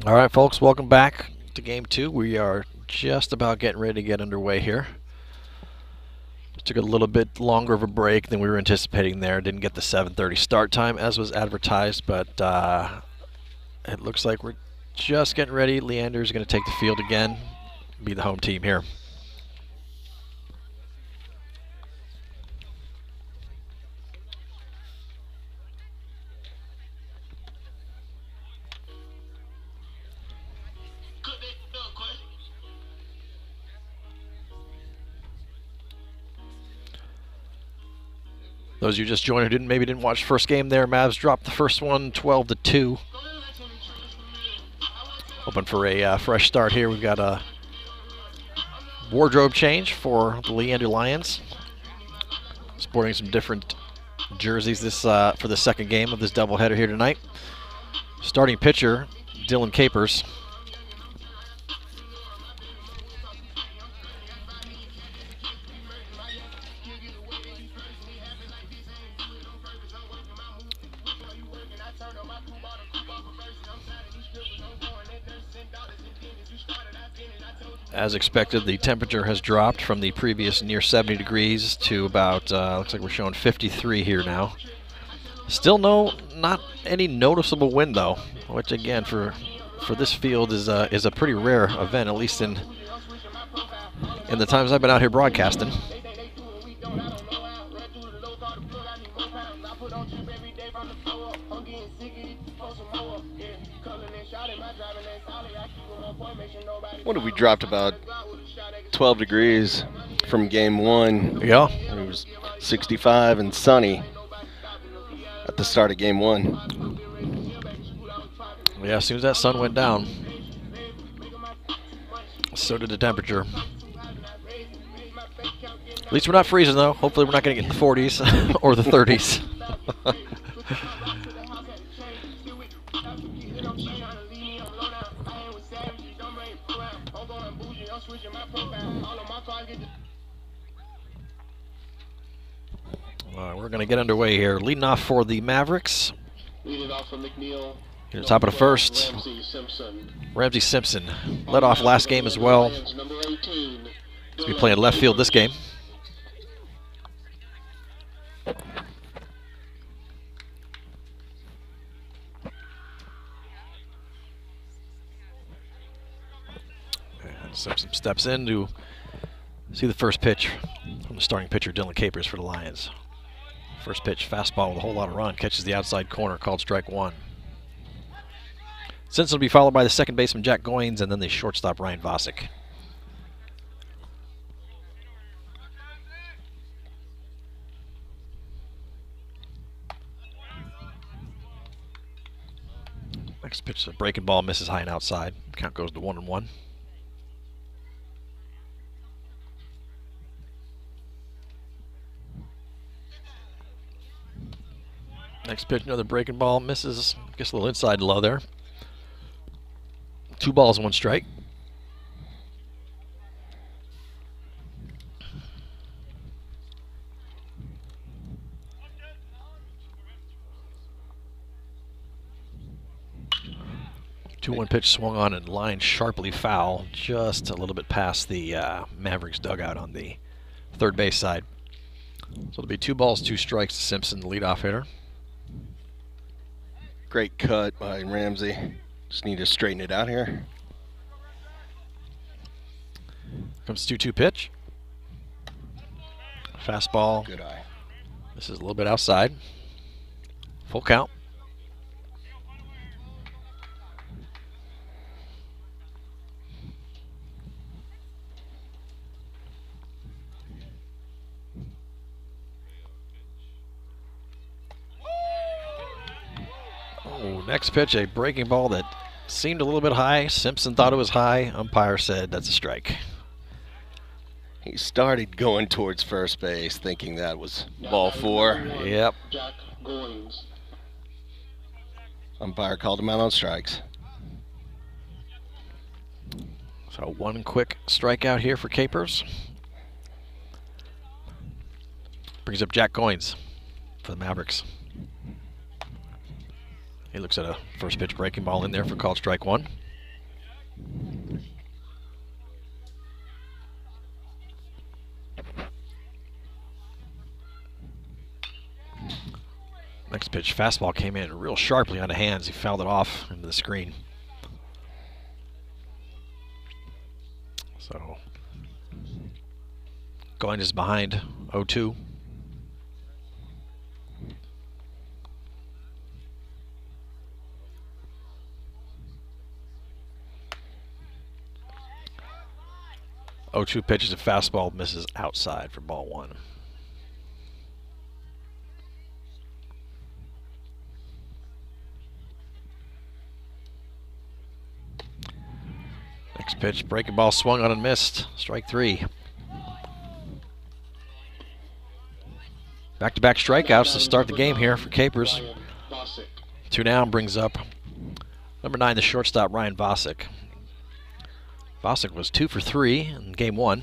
All right, folks, welcome back to game two. We are just about getting ready to get underway here. Took a little bit longer of a break than we were anticipating there. Didn't get the 7:30 start time as was advertised, but it looks like we're just getting ready. Leander is going to take the field again, be the home team here. Those of you just joined who maybe didn't watch the first game there, Mavs dropped the first one 12-2. Hoping for a fresh start here. We've got a wardrobe change for the Leander Lions. Sporting some different jerseys this for the second game of this doubleheader here tonight. Starting pitcher, Dylan Capers. As expected, the temperature has dropped from the previous near 70 degrees to about, looks like we're showing 53 here now. Still not any noticeable wind though, which again for this field is a pretty rare event, at least in the times I've been out here broadcasting. What have we dropped about 12 degrees from game one? Yeah. It was 65 and sunny at the start of game one. Yeah, as soon as that sun went down, so did the temperature. At least we're not freezing though. Hopefully we're not going to get in the 40s or the 30s. All right, we're going to get underway here. Leading off for the Mavericks. Leading off for McNEIL. Here at the top of the first, Ramsey Simpson led off last game as well. He'll be playing left field this game. And Simpson steps in to see the first pitch from the starting pitcher, Dylan Capers, for the Lions. First pitch, fastball with a whole lot of run, catches the outside corner, called strike one. Simpson will be followed by the second baseman, Jack Goins, and then the shortstop, Ryan Vosick. Next pitch, a breaking ball, misses high and outside. Count goes to 1-1. Next pitch, another breaking ball, misses, gets a little inside low there. 2 balls, 1 strike. Two-one pitch swung on and lined sharply foul, just a little bit past the Mavericks dugout on the third base side. So it'll be 2 balls, 2 strikes to Simpson, the leadoff hitter. Great cut by Ramsey. Just need to straighten it out here. Comes 2-2 pitch. Fastball. Good eye. This is a little bit outside. Full count. Next pitch, a breaking ball that seemed a little bit high. Simpson thought it was high. Umpire said that's a strike. He started going towards first base, thinking that was ball 4. Yep. Jack Goins. Umpire called him out on strikes. So 1 quick strikeout here for Capers. Brings up Jack Goins for the Mavericks. He looks at a first pitch breaking ball in there for called strike one. Next pitch, fastball came in real sharply on the hands. He fouled it off into the screen. So, going is behind 0-2. Oh-2 pitches a fastball, misses outside for ball one. Next pitch, breaking ball swung on and missed. Strike three. Back-to-back strikeouts to start the game here for Capers. 2 down brings up number 9, the shortstop, Ryan Vosick. Vosick was 2 for 3 in game one.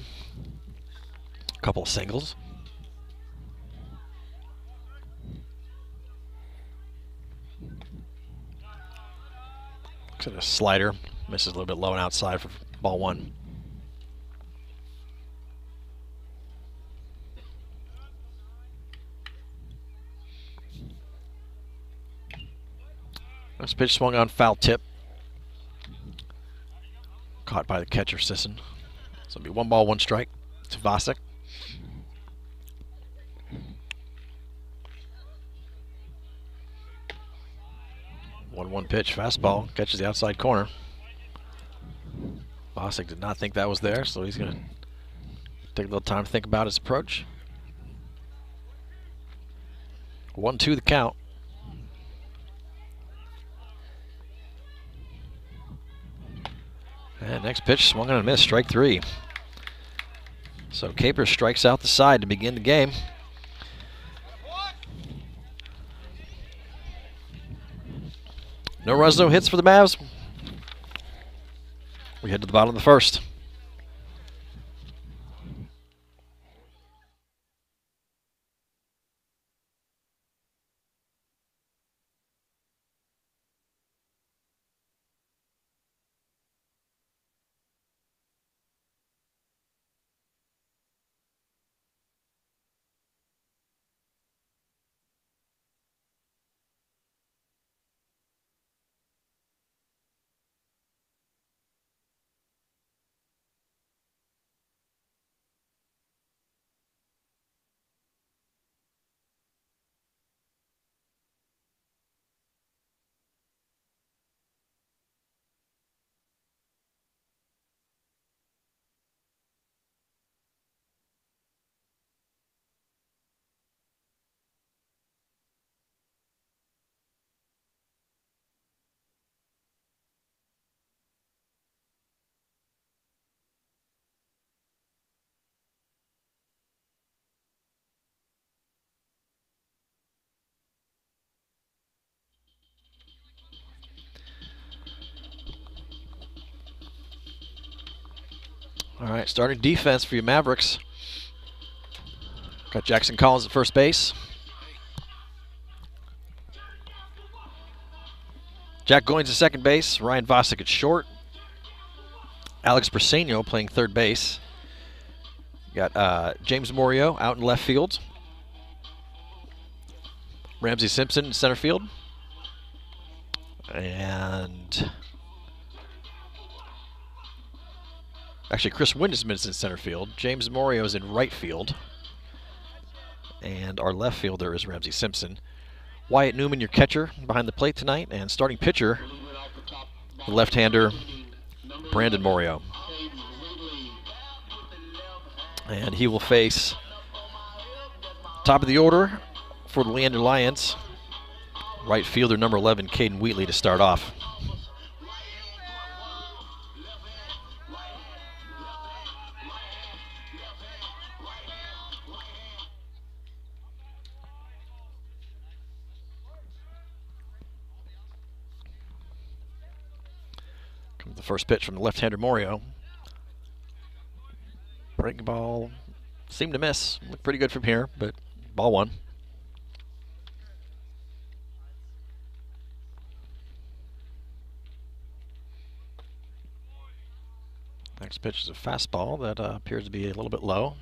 A couple of singles. Looks at a slider. Misses a little bit low and outside for ball one. This pitch swung on, foul tip. Caught by the catcher, Sisson. So it'll be 1 ball, 1 strike to Vosick. One pitch, fastball, catches the outside corner. Vosick did not think that was there, so he's going to take a little time to think about his approach. 1-2 the count. And next pitch swung on and missed, strike 3. So Capers strikes out the side to begin the game. No runs, no hits for the Mavs. We head to the bottom of the first. All right, starting defense for your Mavericks. Got Jackson Collins at first base. Jack Goins at second base. Ryan Vosick at short. Alex Briseno playing third base. Got James Morio out in left field. Ramsey Simpson in center field. And actually, Chris Windesman is in center field. James Morio is in right field. And our left fielder is Ramsey Simpson. Wyatt Newman, your catcher, behind the plate tonight. And starting pitcher, the left-hander, Brandon Morio. And he will face top of the order for the Leander Lions. Right fielder, number 11, Caden Wheatley, to start off. The first pitch from the left-hander Morio. Breaking ball seemed to miss. Looked pretty good from here, but ball one. Next pitch is a fastball that appears to be a little bit low.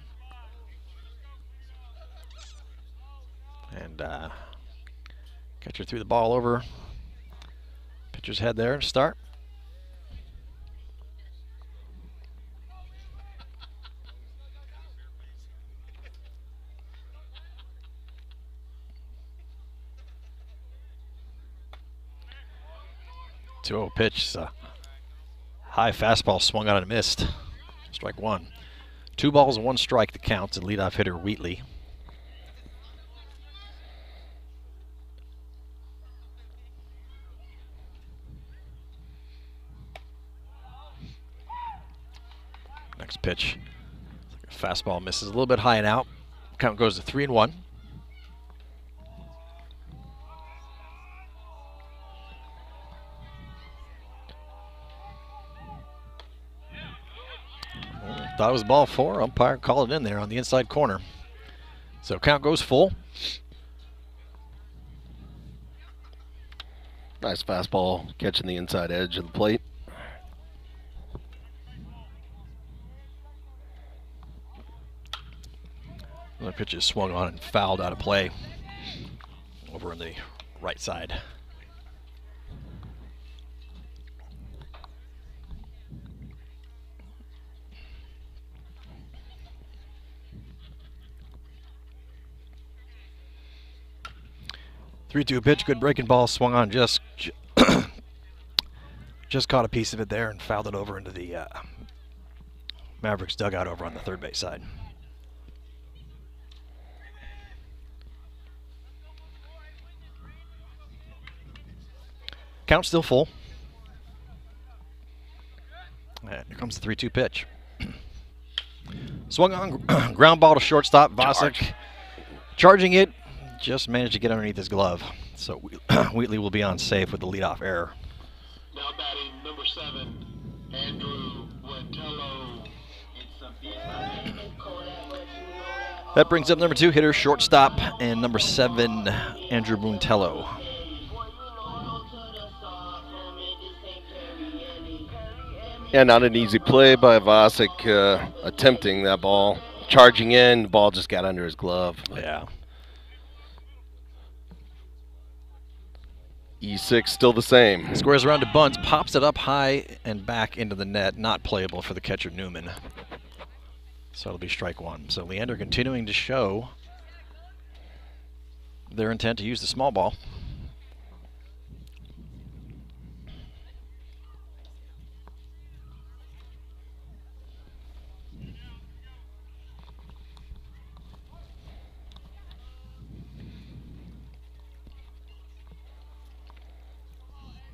And catcher threw the ball over pitcher's head there and start. Two-0 pitch. High fastball swung out and missed. Strike one. 2 balls and 1 strike to count to leadoff hitter Wheatley. Next pitch. Fastball misses a little bit high and out. Count goes to 3-1. Thought it was ball 4. Umpire called it in there on the inside corner. So count goes full. Nice fastball catching the inside edge of the plate. The pitch is swung on and fouled out of play over on the right side. Three-two pitch, good breaking ball, swung on just caught a piece of it there and fouled it over into the Mavericks dugout over on the third base side. Count still full. And here comes the 3-2 pitch. Swung on, ground ball to shortstop. Vasic charging it, just managed to get underneath his glove. So Wheatley will be on safe with the leadoff error. Now batting number 7, Andrew Buentello. That brings up number 2 hitter, shortstop, and number 7, Andrew Buentello. Yeah, not an easy play by Vasic attempting that ball. Charging in, the ball just got under his glove. Yeah. E6 still the same. Squares around to bunt, pops it up high and back into the net. Not playable for the catcher Newman. So it'll be strike one. So Leander continuing to show their intent to use the small ball.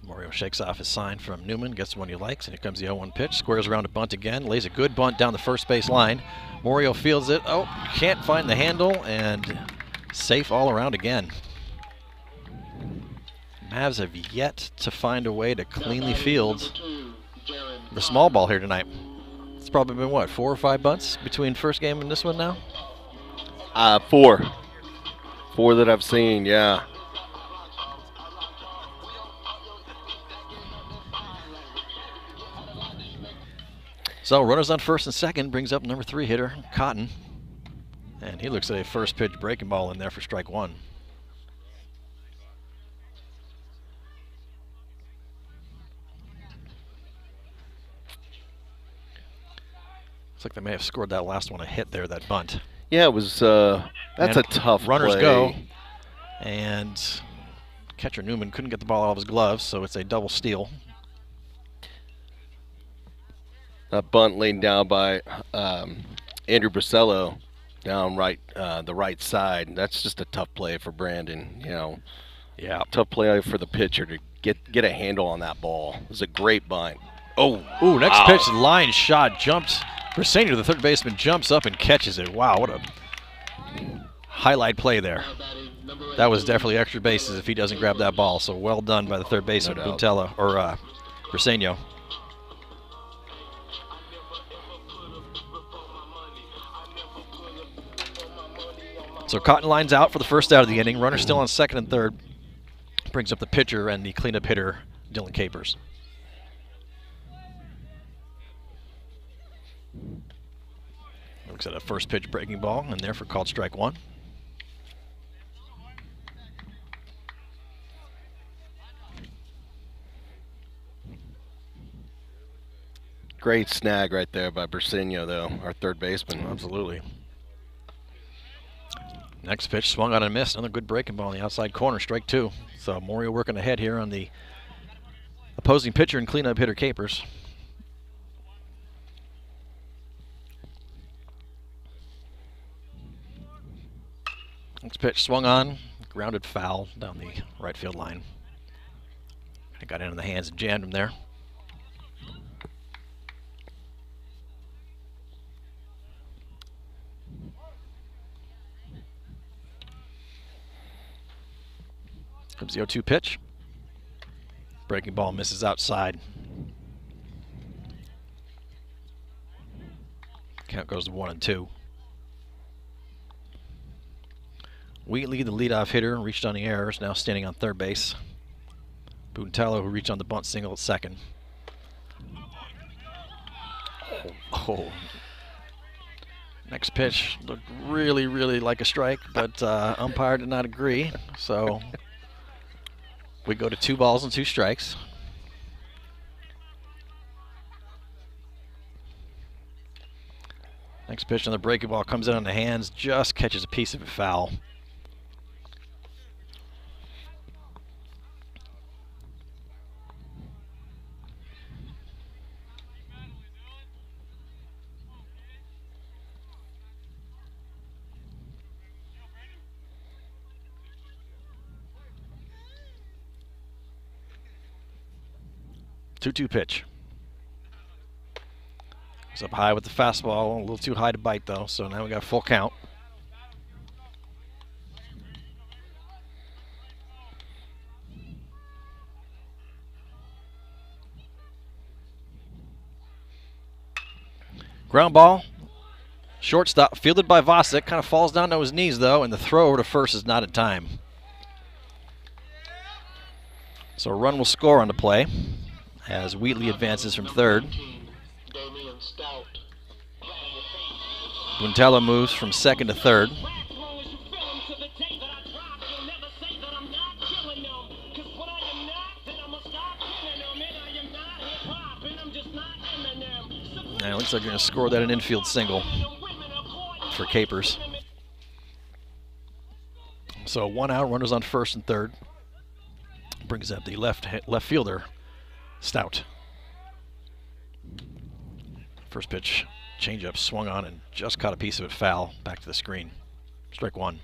Mario shakes off his sign from Newman, gets the one he likes, and here comes the 0-1 pitch. Squares around a bunt again, lays a good bunt down the first base line. Mario fields it. Oh, can't find the handle, and safe all around again. Mavs have yet to find a way to cleanly field the small ball here tonight. It's probably been, what, 4 or 5 bunts between first game and this one now? 4. 4 that I've seen, yeah. So runners on first and second brings up number 3 hitter, Cotton. And he looks at a first pitch breaking ball in there for strike one. Looks like they may have scored that last one a hit there, that bunt. Yeah, it was, that's and a tough runners play. go. And catcher Newman couldn't get the ball out of his gloves, so it's a double steal. That bunt laid down by Andrew Buentello down the right side. That's just a tough play for Brandon. You know, yeah, tough play for the pitcher to get a handle on that ball. It was a great bunt. Oh, ooh, next wow. pitch, line shot, jumps. Briseño, the third baseman, jumps up and catches it. Wow, what a highlight play there. That was definitely extra bases if he doesn't grab that ball. So well done by the third baseman, No doubt. Buentello, or Briseño. So Cotton lines out for the first out of the inning. Runner still on second and third. Brings up the pitcher and the cleanup hitter, Dylan Capers. Looks at a first pitch breaking ball, and therefore called strike one. Great snag right there by Briseño, though, our third baseman. Absolutely. Next pitch swung on and missed. Another good breaking ball in the outside corner, strike two. So Morio working ahead here on the opposing pitcher and cleanup hitter Capers. Next pitch swung on, grounded foul down the right field line. It got into the hands and jammed him there. Comes the 0-2 pitch. Breaking ball misses outside. Count goes to 1-2. Wheatley, the leadoff hitter, reached on the air, is now standing on third base. Buntello, who reached on the bunt single at second. Oh. Next pitch looked really, really like a strike, but umpire did not agree. So we go to 2 balls and 2 strikes. Next pitch on the breaking ball comes in on the hands, just catches a piece of it foul. Two-two pitch. It's up high with the fastball, a little too high to bite though, so now we got a full count. Ground ball, shortstop, fielded by Vosick, kind of falls down to his knees though, and the throw over to first is not in time. So a run will score on the play as Wheatley advances from third. Buntello moves from second to third. And it looks like they're going to score that an infield single for Capers. So 1 out, runners on first and third. Brings up the left fielder, Stout. First pitch, changeup swung on and just caught a piece of it foul. Back to the screen. Strike one.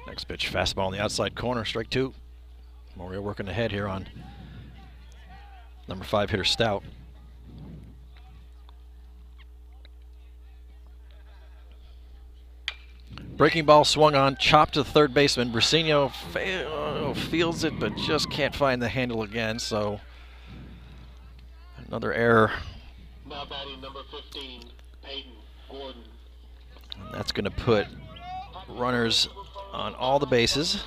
Next pitch, fastball on the outside corner, strike two. Morio working ahead here on number 5 hitter Stout. Breaking ball swung on, chopped to the third baseman. Briseño fields it, but just can't find the handle again, so another error. Now batting number 15, Peyton Gordon. And that's going to put runners on all the bases.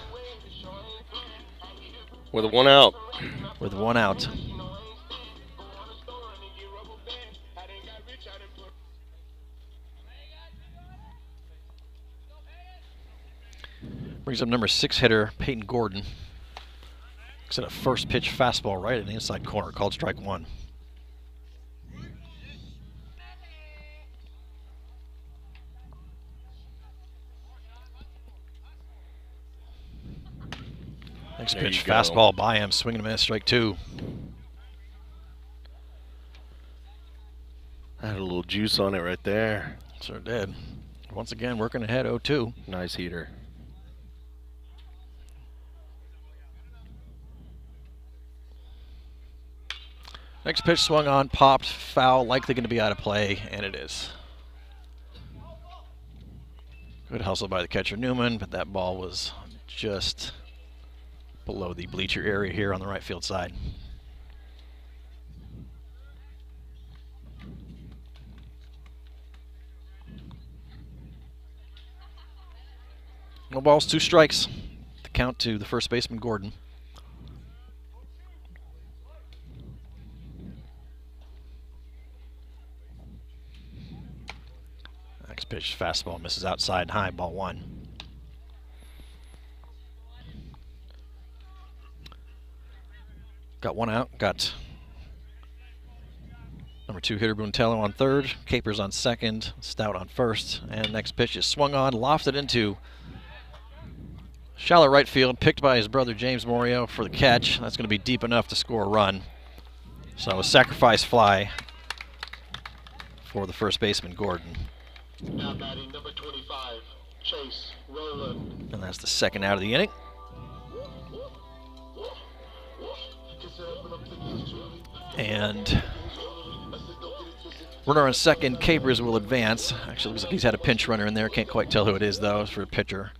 With 1 out. With 1 out. Brings up number 6 hitter Peyton Gordon. Looks at a first pitch fastball right in the inside corner, called strike one. Next pitch, fastball by him, swinging and a miss, strike two. Had a little juice on it right there. Sure did. Once again, working ahead 0-2. Nice heater. Next pitch swung on, popped, foul, likely going to be out of play, and it is. Good hustle by the catcher Newman, but that ball was just below the bleacher area here on the right field side. No balls, 2 strikes. The count to the first baseman, Gordon. Next pitch, fastball, misses outside and high, ball 1. Got 1 out, got number 2 hitter Buntello on third, Capers on second, Stout on first, and next pitch is swung on, lofted into shallow right field, picked by his brother James Morio for the catch. That's going to be deep enough to score a run. So a sacrifice fly for the first baseman, Gordon. Now batting number 25, Chase Rowland. And that's the second out of the inning. And runner on second, Capers will advance. Actually, looks like he's had a pinch runner in there. Can't quite tell who it is, though, for a pitcher.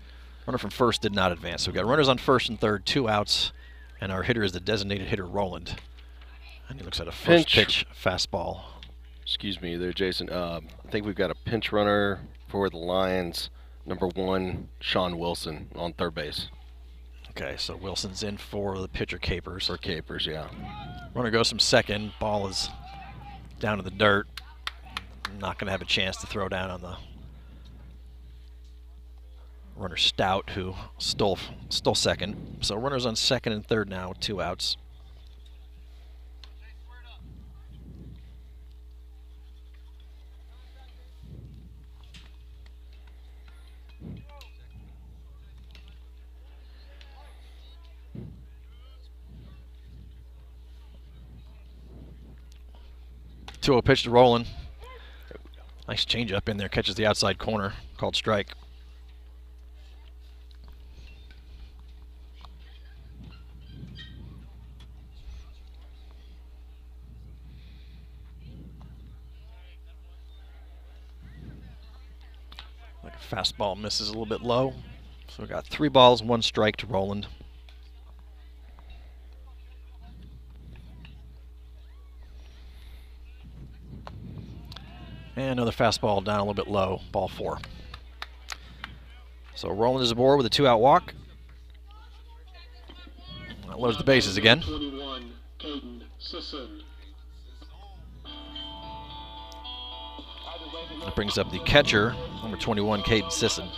Runner from first did not advance. So we've got runners on first and third, 2 outs. And our hitter is the designated hitter, Roland. And he looks at a first pitch fastball. Excuse me there, Jason. I think we've got a pinch runner for the Lions. Number 1, Sean Wilson on third base. Okay, so Wilson's in for the pitcher, Capers. For Capers, yeah. Runner goes from second. Ball is down to the dirt. Not going to have a chance to throw down on the runner Stout, who stole second. So runners on second and third now with 2 outs. Two pitch to Roland. Nice changeup in there, catches the outside corner, called strike. Like a fastball misses a little bit low. So we got 3 balls, 1 strike to Roland. And another fastball down a little bit low, ball 4. So Roland is aboard with a 2-out walk. That loads the bases again. 21, Caden Sisson. That brings up the catcher, number 21, Caden Sisson.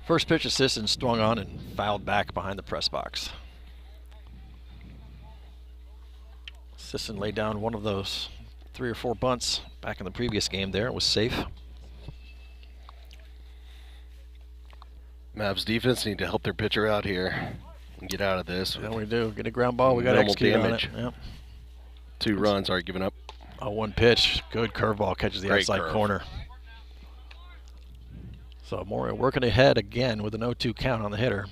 First pitch of Sisson swung on and fouled back behind the press box. Sisson laid down one of those 3 or 4 bunts back in the previous game there. It was safe. Mavs defense need to help their pitcher out here and get out of this. Yeah, we do. Get a ground ball. We got to execute damage on it. Yep. 2 runs already given up. Oh, 1 pitch. Good curveball. Catches the outside corner. So Moria working ahead again with an 0-2 count on the hitter.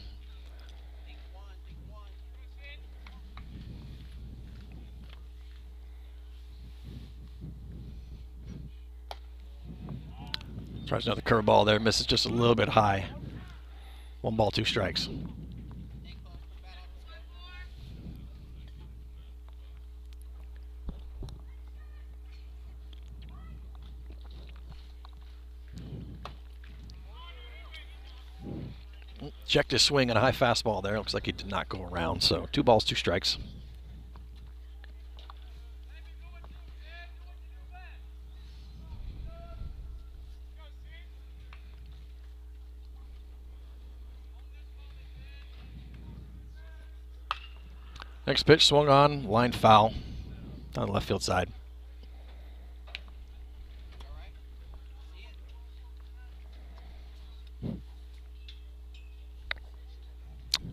Tries another curveball there. Misses just a little bit high. 1 ball, 2 strikes. Checked his swing on a high fastball there. Looks like he did not go around. So 2 balls, 2 strikes. Next pitch swung on, line foul on the left field side.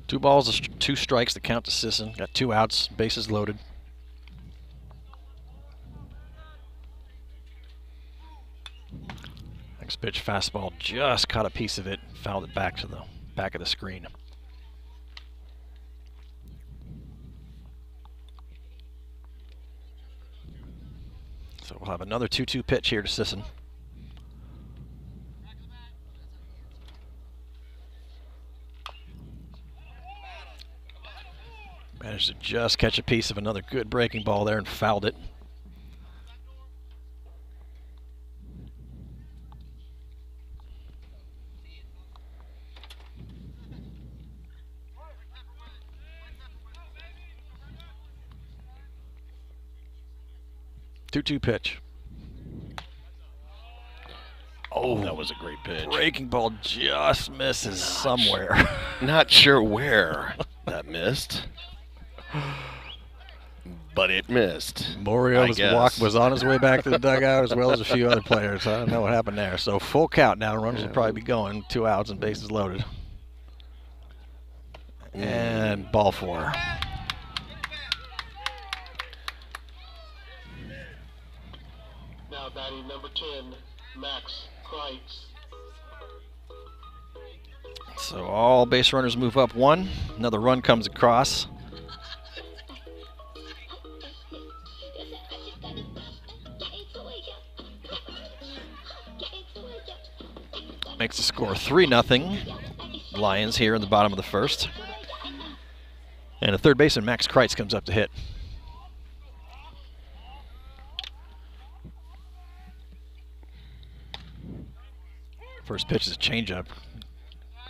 Two balls, 2 strikes to count to Sisson. Got 2 outs, bases loaded. Next pitch, fastball, just caught a piece of it, fouled it back to the back of the screen. We'll have another 2-2 pitch here to Sisson. Managed to just catch a piece of another good breaking ball there and fouled it. Two-two pitch. Oh, that was a great pitch. Breaking ball just misses somewhere. Not sure where that missed, but it missed. Morio was on his way back to the dugout as well as a few other players. I don't know what happened there. So full count now. Runners will probably be going. 2 outs and bases loaded. And ball 4. Now batting number 10, Max Kreitz. So all base runners move up 1. Another run comes across. Makes the score 3-0. Lions here in the bottom of the first. And a third baseman, Max Kreitz, comes up to hit. First pitch is a changeup.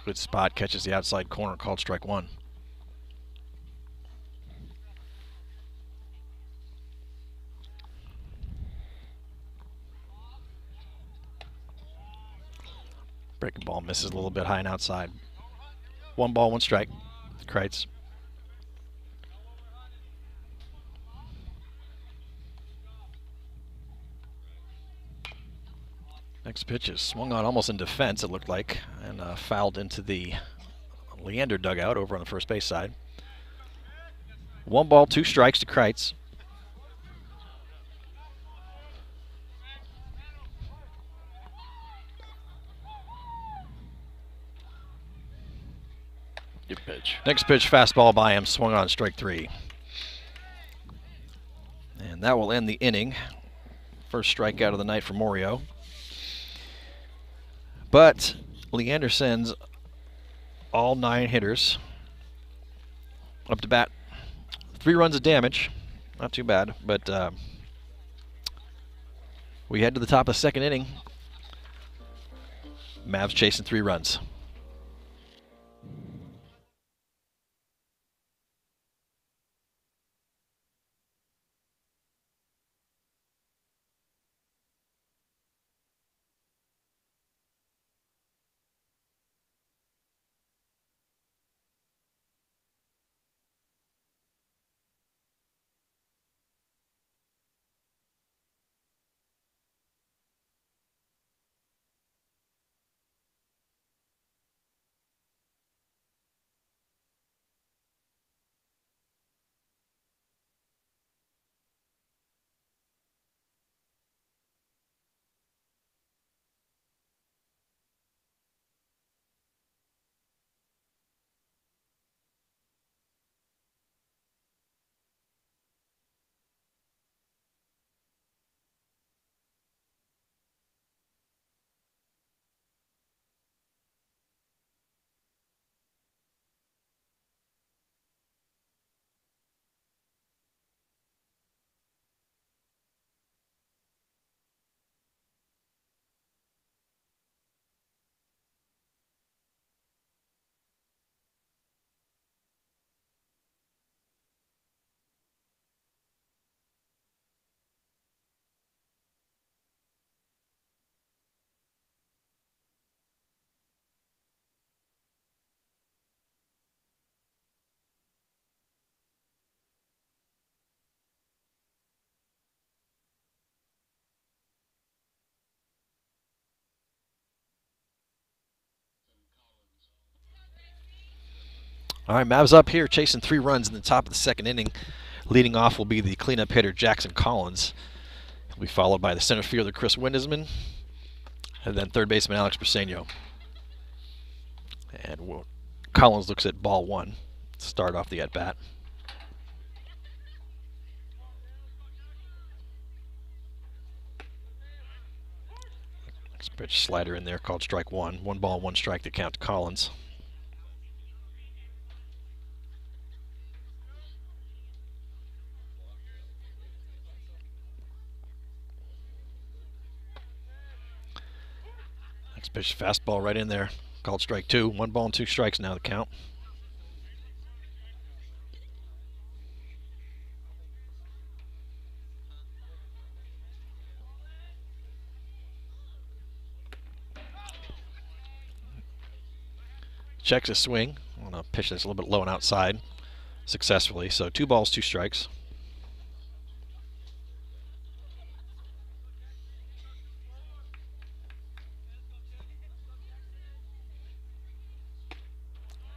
Good spot, catches the outside corner, called strike 1. Breaking ball misses a little bit high and outside. 1 ball, 1 strike. Kreitz. Next pitch is swung on almost in defense, it looked like, and fouled into the Leander dugout over on the first base side. 1 ball, 2 strikes to Kreitz. Good pitch. Next pitch, fastball by him, swung on, strike 3. And that will end the inning. First strikeout of the night for Morio. But Leander sends all 9 hitters up to bat. 3 runs of damage. Not too bad, but we head to the top of the 2nd inning. Mavs chasing 3 runs. All right, Mavs up here chasing 3 runs in the top of the 2nd inning. Leading off will be the cleanup hitter, Jackson Collins. He'll be followed by the center fielder, Chris Windesman, and then third baseman, Alex Briseño. And Collins looks at ball 1 to start off the at-bat. Next pitch slider in there called strike one. 1 ball, 1 strike to count to Collins. Next pitch fastball right in there called strike 2. 1 ball and 2 strikes now to count. Checks his swing on a pitch that's a little bit low and outside successfully. So 2 balls, 2 strikes.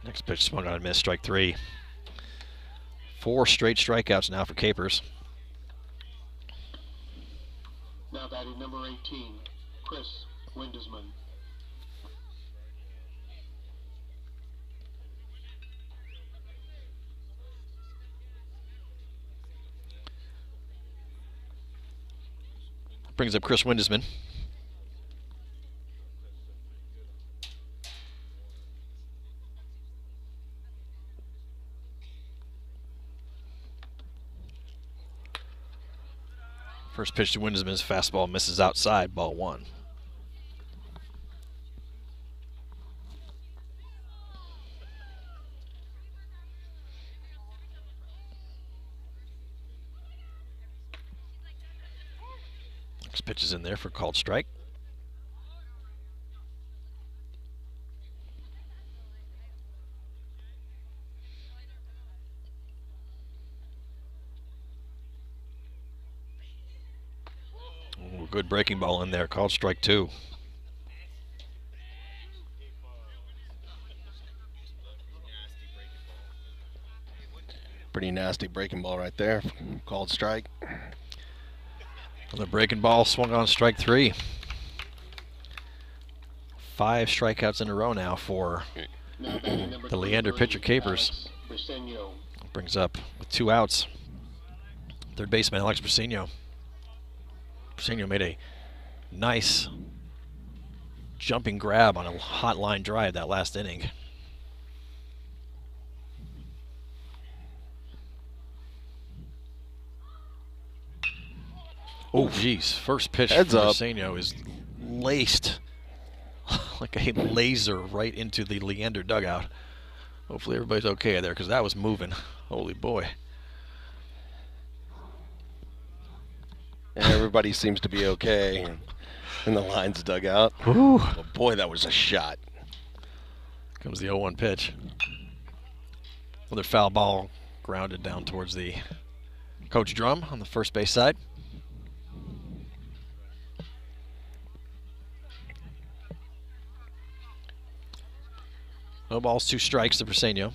Next pitch swung on and missed, strike 3. 4 straight strikeouts now for Capers. Now batting number 18, Chris Windesman. Brings up Chris Windesman. First pitch to Windesman's fastball misses outside, ball 1. Next pitch is in there for called strike. Ooh, good breaking ball in there, called strike 2. Pretty nasty breaking ball right there. Called strike. The breaking ball swung on strike 3. 5 strikeouts in a row now for the Leander pitcher Capers. Brings up with 2 outs. Third baseman Alex Briseño. Briseño made a nice jumping grab on a hot line drive that last inning. Oh, geez. First pitch Heads for up. Briseño is laced like a laser right into the Leander dugout. Hopefully everybody's okay there because that was moving. Holy boy. Everybody seems to be okay in the Lions dugout. Ooh. Oh, boy, that was a shot. Comes the 0-1 pitch. Another foul ball grounded down towards the coach drum on the first base side. No balls, 2 strikes to Briseño.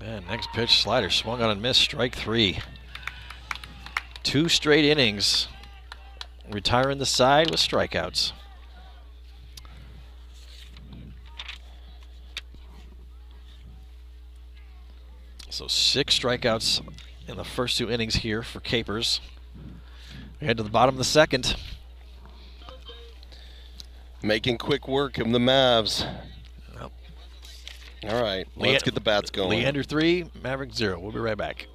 And next pitch, slider swung on and missed, strike 3. 2 straight innings, retiring the side with strikeouts. So 6 strikeouts in the first 2 innings here for Capers. We head to the bottom of the second. Making quick work of the Mavs. Well, all right, let's get the bats going. Leander 3, Maverick 0. We'll be right back.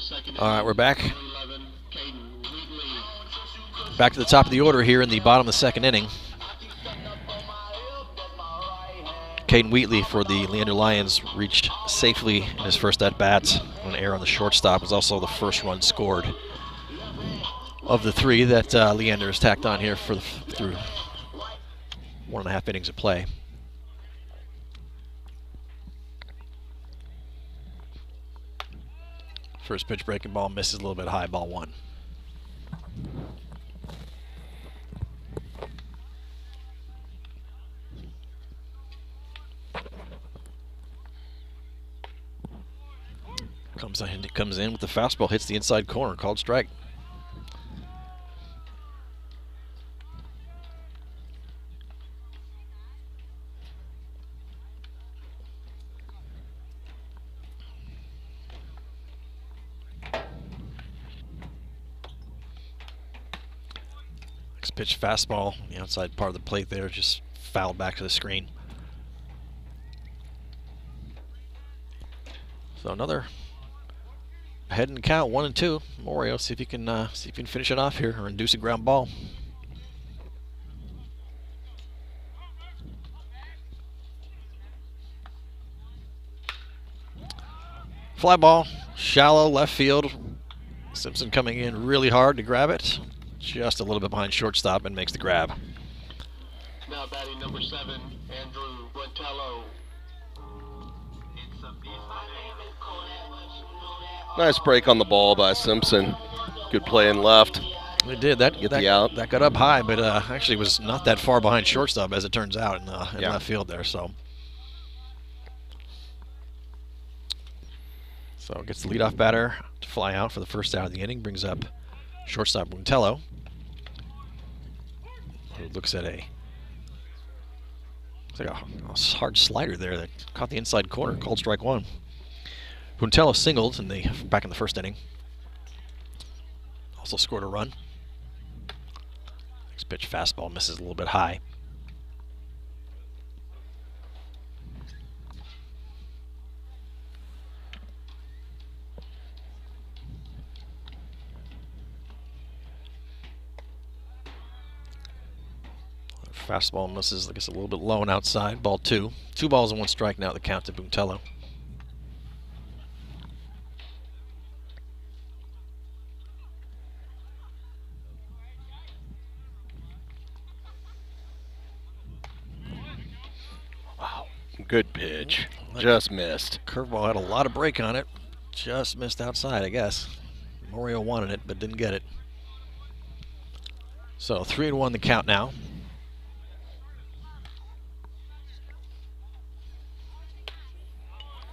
the second All right, we're back. number 11, Caden Wheatley. Back to the top of the order here in the bottom of the second inning. Caden Wheatley for the Leander Lions reached safely in his first at-bat. An error on the shortstop was also the first run scored of the three that Leander has tacked on here through 1.5 innings of play. First pitch breaking ball misses a little bit high, ball 1. Comes in with the fastball, hits the inside corner, called strike. Next pitch, fastball, the outside part of the plate there, just fouled back to the screen. So another ahead in the count, 1-2. Morio, see if you can finish it off here or induce a ground ball. Fly ball, shallow left field. Simpson coming in really hard to grab it. Just a little bit behind shortstop and makes the grab. Now batting number 7, Andrew Brentello. Nice break on the ball by Simpson. Good play in left. They did that. Get the out. That got up high, but actually was not that far behind shortstop, as it turns out, in left field there. So gets the leadoff batter to fly out for the first out of the inning. Brings up shortstop Buntello, who looks at looks like a hard slider there that caught the inside corner. Called strike 1. Buntello singled back in the first inning. Also scored a run. Next pitch, fastball, misses a little bit high. Fastball misses, I guess, a little bit low and outside. Ball 2. 2 balls and 1 strike now, the count to Buntello. Wow, good pitch. Just missed. Curveball had a lot of break on it. Just missed outside, I guess. Morio wanted it, but didn't get it. So 3-1 the count now.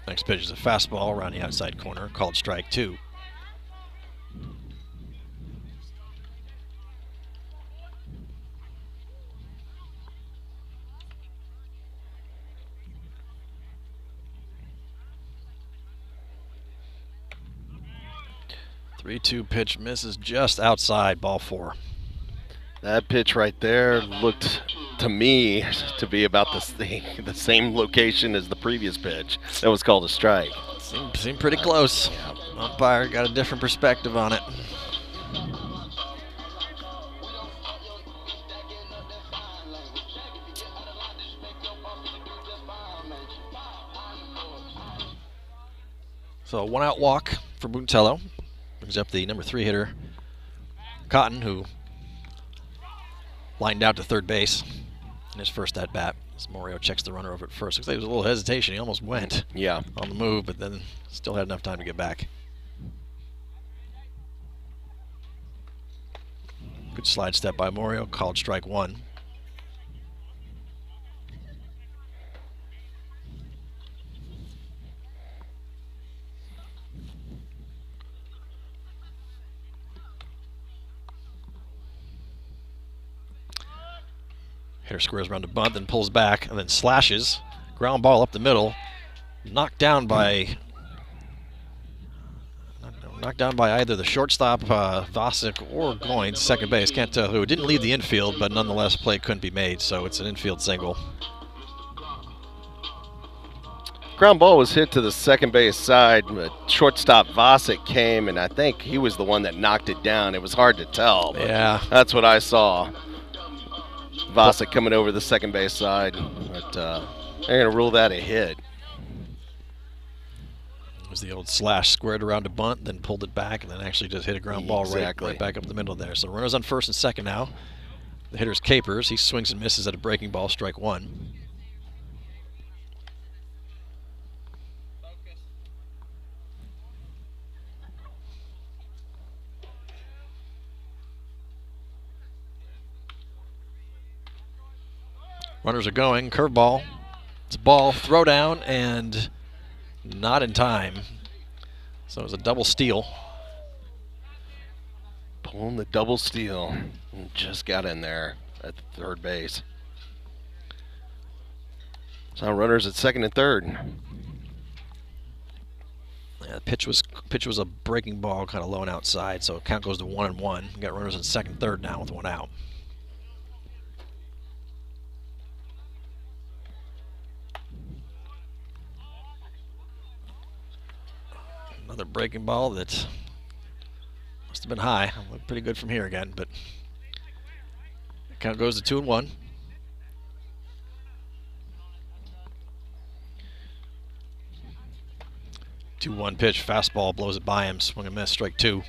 Next pitch is a fastball around the outside corner, called strike 2. (3-2) pitch misses just outside, ball 4. That pitch right there looked to me to be about the same location as the previous pitch. That was called a strike. Seemed pretty close. Umpire got a different perspective on it. So a 1-out walk for Buntello. Brings up the number 3 hitter, Cotton, who lined out to third base in his first at-bat. As Morio checks the runner over at first. Looks like there was a little hesitation. He almost went on the move, but then still had enough time to get back. Good slide step by Morio, called strike 1. Hitter squares around to bunt, then pulls back, and then slashes. Ground ball up the middle. Knocked down by either the shortstop, Vasic, or Goins, second base. Can't tell who. It didn't leave the infield, but nonetheless, play couldn't be made, so it's an infield single. Ground ball was hit to the second base side. But shortstop Vosick came, and I think he was the one that knocked it down. It was hard to tell. But Yeah. that's what I saw. Vosick coming over the second base side. But they're going to rule that a hit. It was the old slash, squared around a bunt, then pulled it back, and then actually just hit a ground ball right back up the middle there. So runners on first and second now. The hitter's Capers. He swings and misses at a breaking ball, strike one. Runners are going. Curveball. It's a ball. Throw down and not in time. So it was a double steal. Pulling the double steal. And just got in there at third base. So runners at second and third. Yeah, the pitch was a breaking ball, kind of low and outside, so count goes to 1-1. We got runners in second, third now with one out. Another breaking ball that must have been high. Looked pretty good from here again, but count goes to 2-1. Two-one pitch, fastball blows it by him, swing and miss, strike two.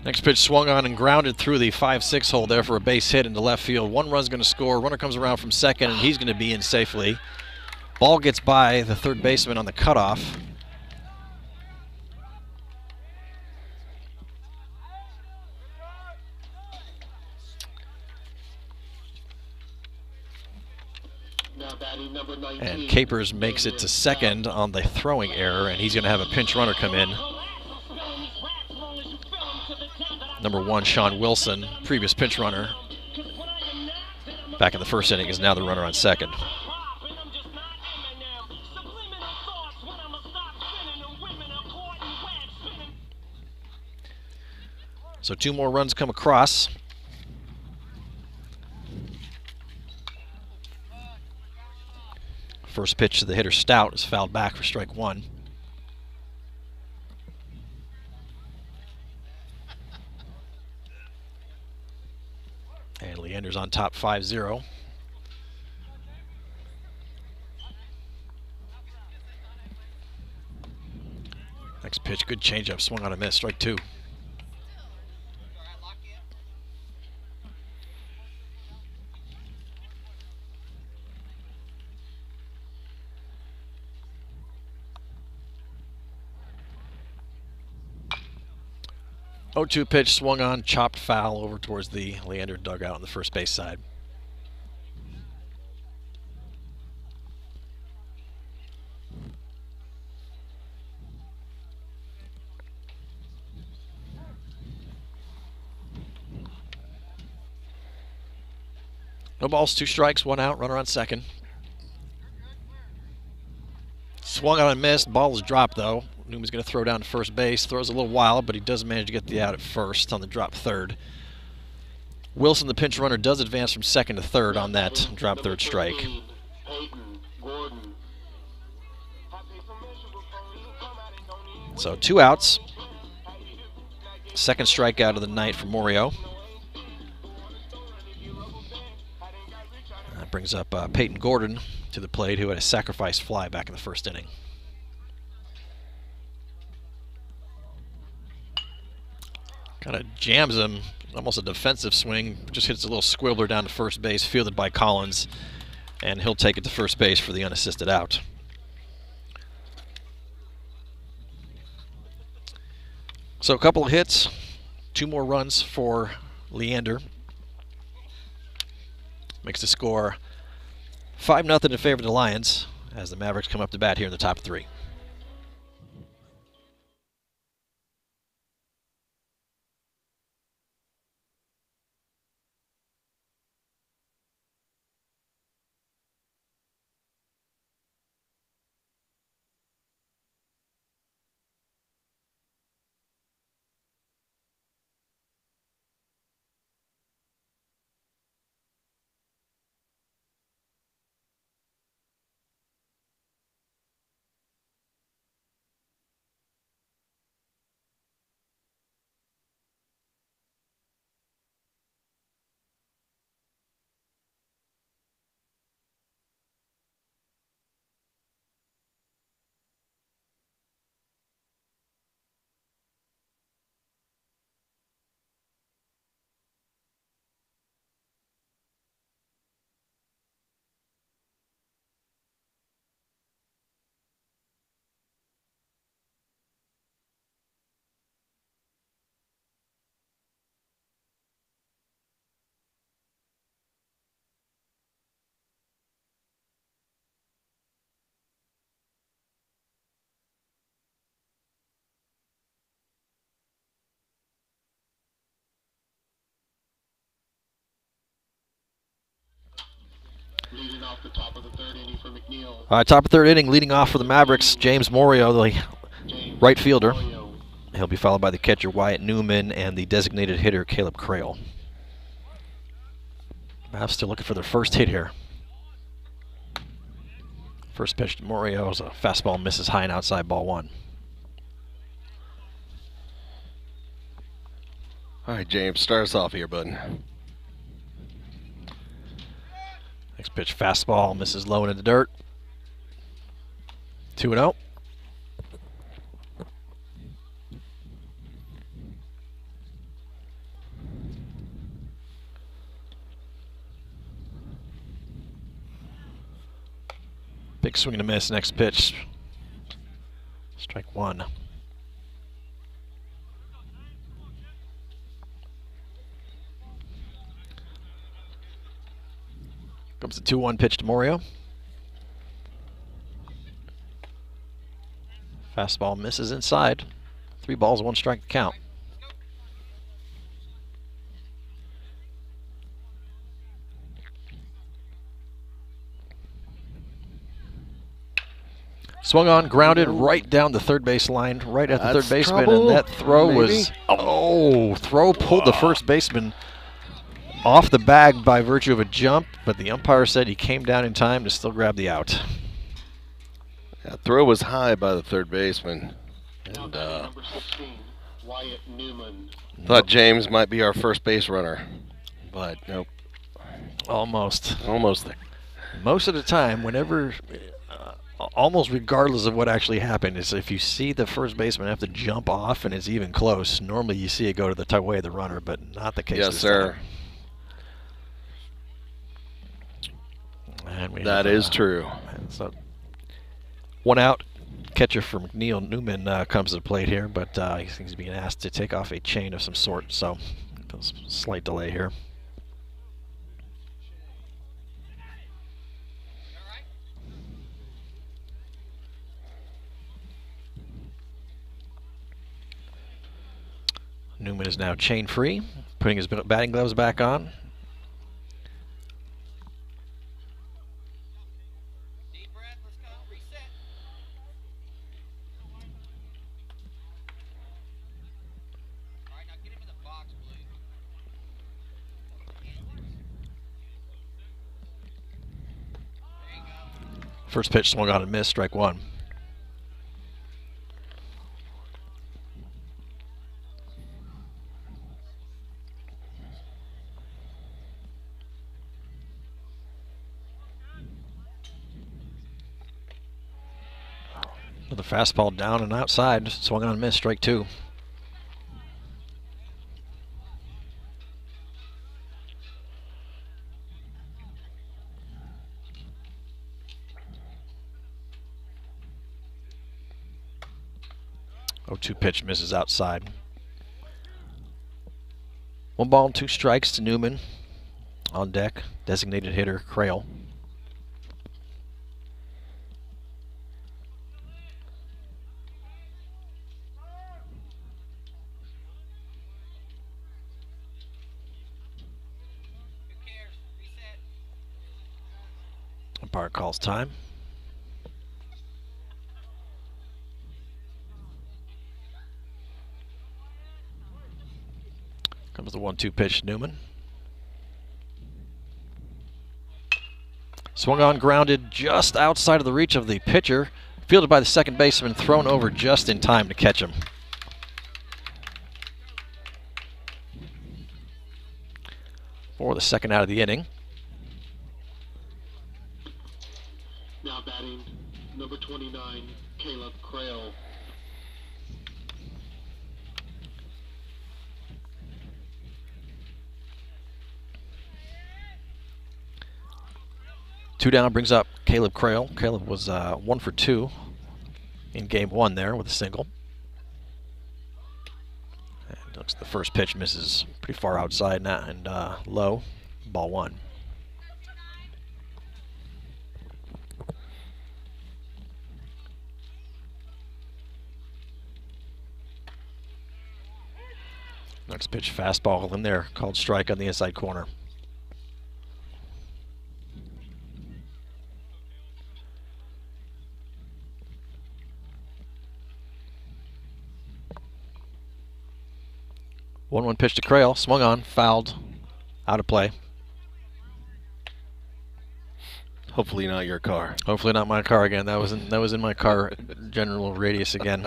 Next pitch swung on and grounded through the 5-6 hole there for a base hit into left field. One run's going to score. Runner comes around from second, and he's going to be in safely. Ball gets by the third baseman on the cutoff. And Capers makes it to second on the throwing error, and he's going to have a pinch runner come in. Number 1, Sean Wilson, previous pinch runner back in the first inning, is now the runner on second. So 2 more runs come across. First pitch to the hitter Stout is fouled back for strike one. And Leander's on top 5-0. Next pitch, good changeup, swung on a miss, strike two. Oh, 2 pitch swung on, chopped foul over towards the Leander dugout on the first base side. No balls, 2 strikes, 1 out, runner on second. Swung on and missed, ball is dropped though. Newman's going to throw down to first base. Throws a little wild, but he does manage to get the out at first on the drop third. Wilson, the pinch runner, does advance from second to third on that drop third strike. So 2 outs. Second strikeout of the night for Morio. That brings up Peyton Gordon to the plate, who had a sacrifice fly back in the first inning. Kind of jams him, almost a defensive swing, just hits a little squibbler down to first base, fielded by Collins, and he'll take it to first base for the unassisted out. So a couple of hits, 2 more runs for Leander. Makes the score 5-0 in favor of the Lions as the Mavericks come up to bat here in the top 3. starting off the top of the third inning for McNEIL. All right, top of third inning, leading off for the Mavericks, James Morio, the right fielder. He'll be followed by the catcher, Wyatt Newman, and the designated hitter, Caleb Crail. Mavs still looking for their first hit here. First pitch to Morio is a fastball, misses high and outside, ball one. All right, James, start us off here, bud. Next pitch, fastball, misses low into the dirt. 2-0. Big swing and a miss. Next pitch, strike one. Comes the 2-1 pitch to Morio. Fastball misses inside. 3 balls, 1 strike to count. Swung on, grounded right down the third base line, right at the third baseman, and that throw was, throw pulled the first baseman off the bag by virtue of a jump, but the umpire said he came down in time to still grab the out. That throw was high by the third baseman. And Number 16, Wyatt Newman. thought James might be our first base runner, but nope. Almost. Almost there. Most of the time, whenever, almost regardless of what actually happened, is if you see the first baseman have to jump off and it's even close, normally you see it go to the way of the runner, but not the case Yes, this sir. time. And That is true. So 1 out. Catcher for McNEIL, Newman, comes to the plate here, but he's being asked to take off a chain of some sort, so slight delay here. Newman is now chain free, putting his batting gloves back on. First pitch swung on and missed, strike one. Another fastball down and outside, swung on and missed, strike two. Oh, 2 pitch misses outside. 1 ball and 2 strikes to Newman. On deck, designated hitter Crail. Umpire calls time. Comes the 1-2 pitch to Newman. Swung on, grounded just outside of the reach of the pitcher. Fielded by the second baseman, thrown over just in time to catch him. For the second out of the inning. Now batting, number 29, Caleb Crail. Two down brings up Caleb Crail. Caleb was 1 for 2 in game 1 there with a single. And looks the first pitch misses pretty far outside now and low. Ball 1. Next pitch, fastball in there, called strike on the inside corner. 1-1 pitch to Crail, swung on, fouled, out of play. Hopefully not your car. Hopefully not my car again. That was in my car general radius again.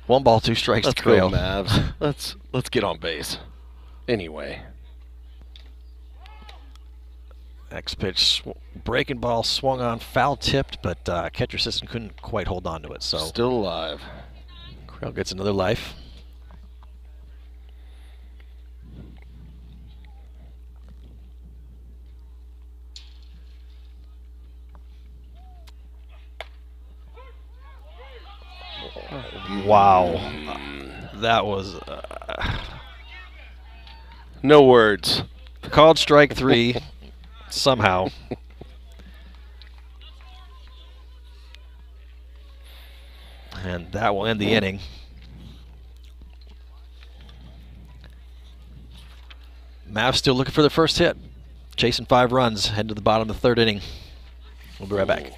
1 ball, 2 strikes Let's to Crail. go, Mavs. let's get on base. Anyway. Next pitch, breaking ball, swung on, foul tipped, but catcher assistant couldn't quite hold on to it. So still alive. Crail gets another life. Wow, that was no words. Called strike 3 somehow. And that will end the inning. Mavs still looking for their first hit. Chasing 5 runs, heading to the bottom of the 3rd inning. We'll be right back.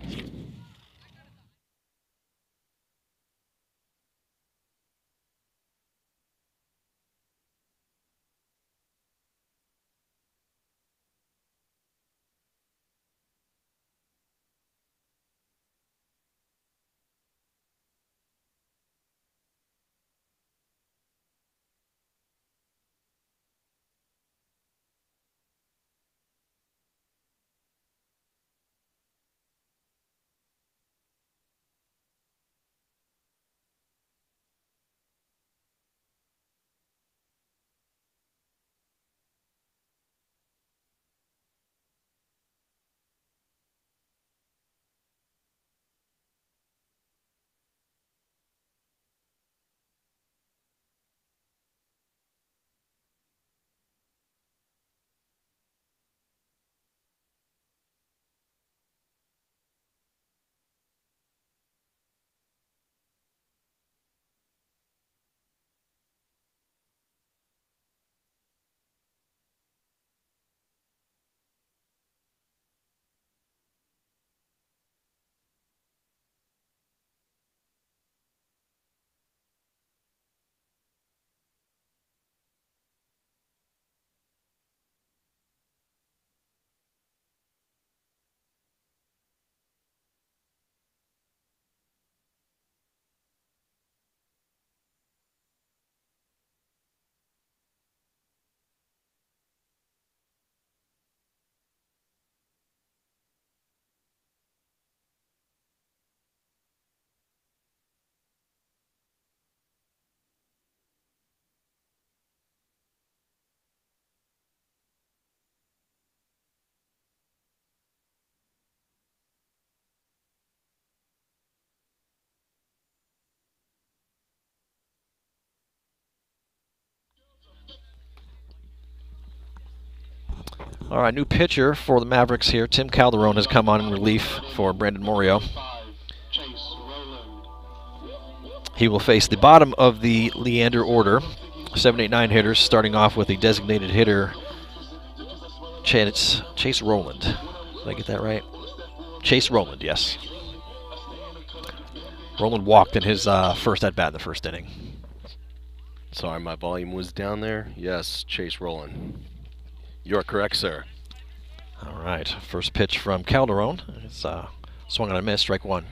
All right, new pitcher for the Mavericks here. Tim Calderon has come on in relief for Brandon Morio. He will face the bottom of the Leander order. 7, 8, 9 hitters, starting off with the designated hitter, Chase Rowland. Did I get that right? Chase Rowland, yes. Rowland walked in his first at-bat in the 1st inning. Sorry, my volume was down there. Yes, Chase Rowland. You're correct, sir. All right, first pitch from Calderon. It's swung on a miss, strike 1.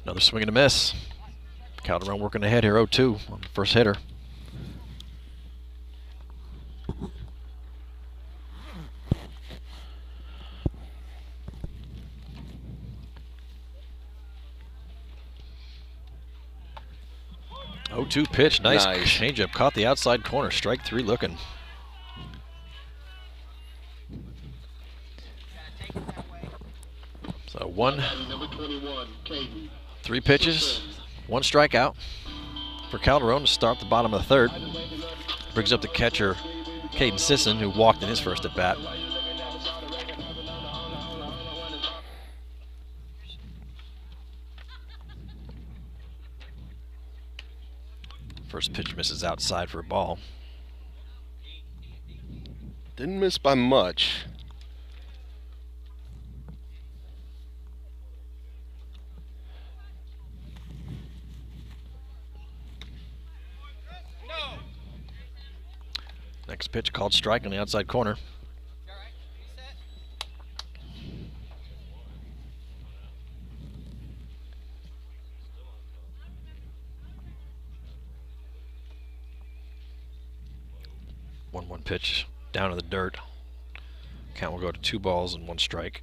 Another swing and a miss. Calderon working ahead here, 0-2 on the first hitter. Oh, 2 pitch, nice changeup, caught the outside corner, strike 3 looking. So 3 pitches, 1 strikeout for Calderon to start the bottom of the 3rd. Brings up the catcher, Caden Sisson, who walked in his first at bat. First pitch misses outside for a ball. Didn't miss by much. Next pitch called strike on the outside corner. One pitch down to the dirt. Count will go to 2 balls and 1 strike.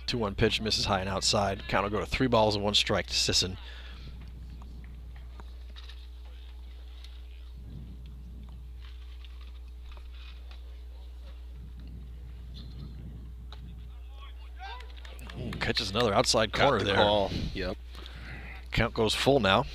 Two-one pitch misses high and outside. Count will go to 3 balls and 1 strike to Sisson. Catches another outside corner there. Call. Yep. Count goes full now.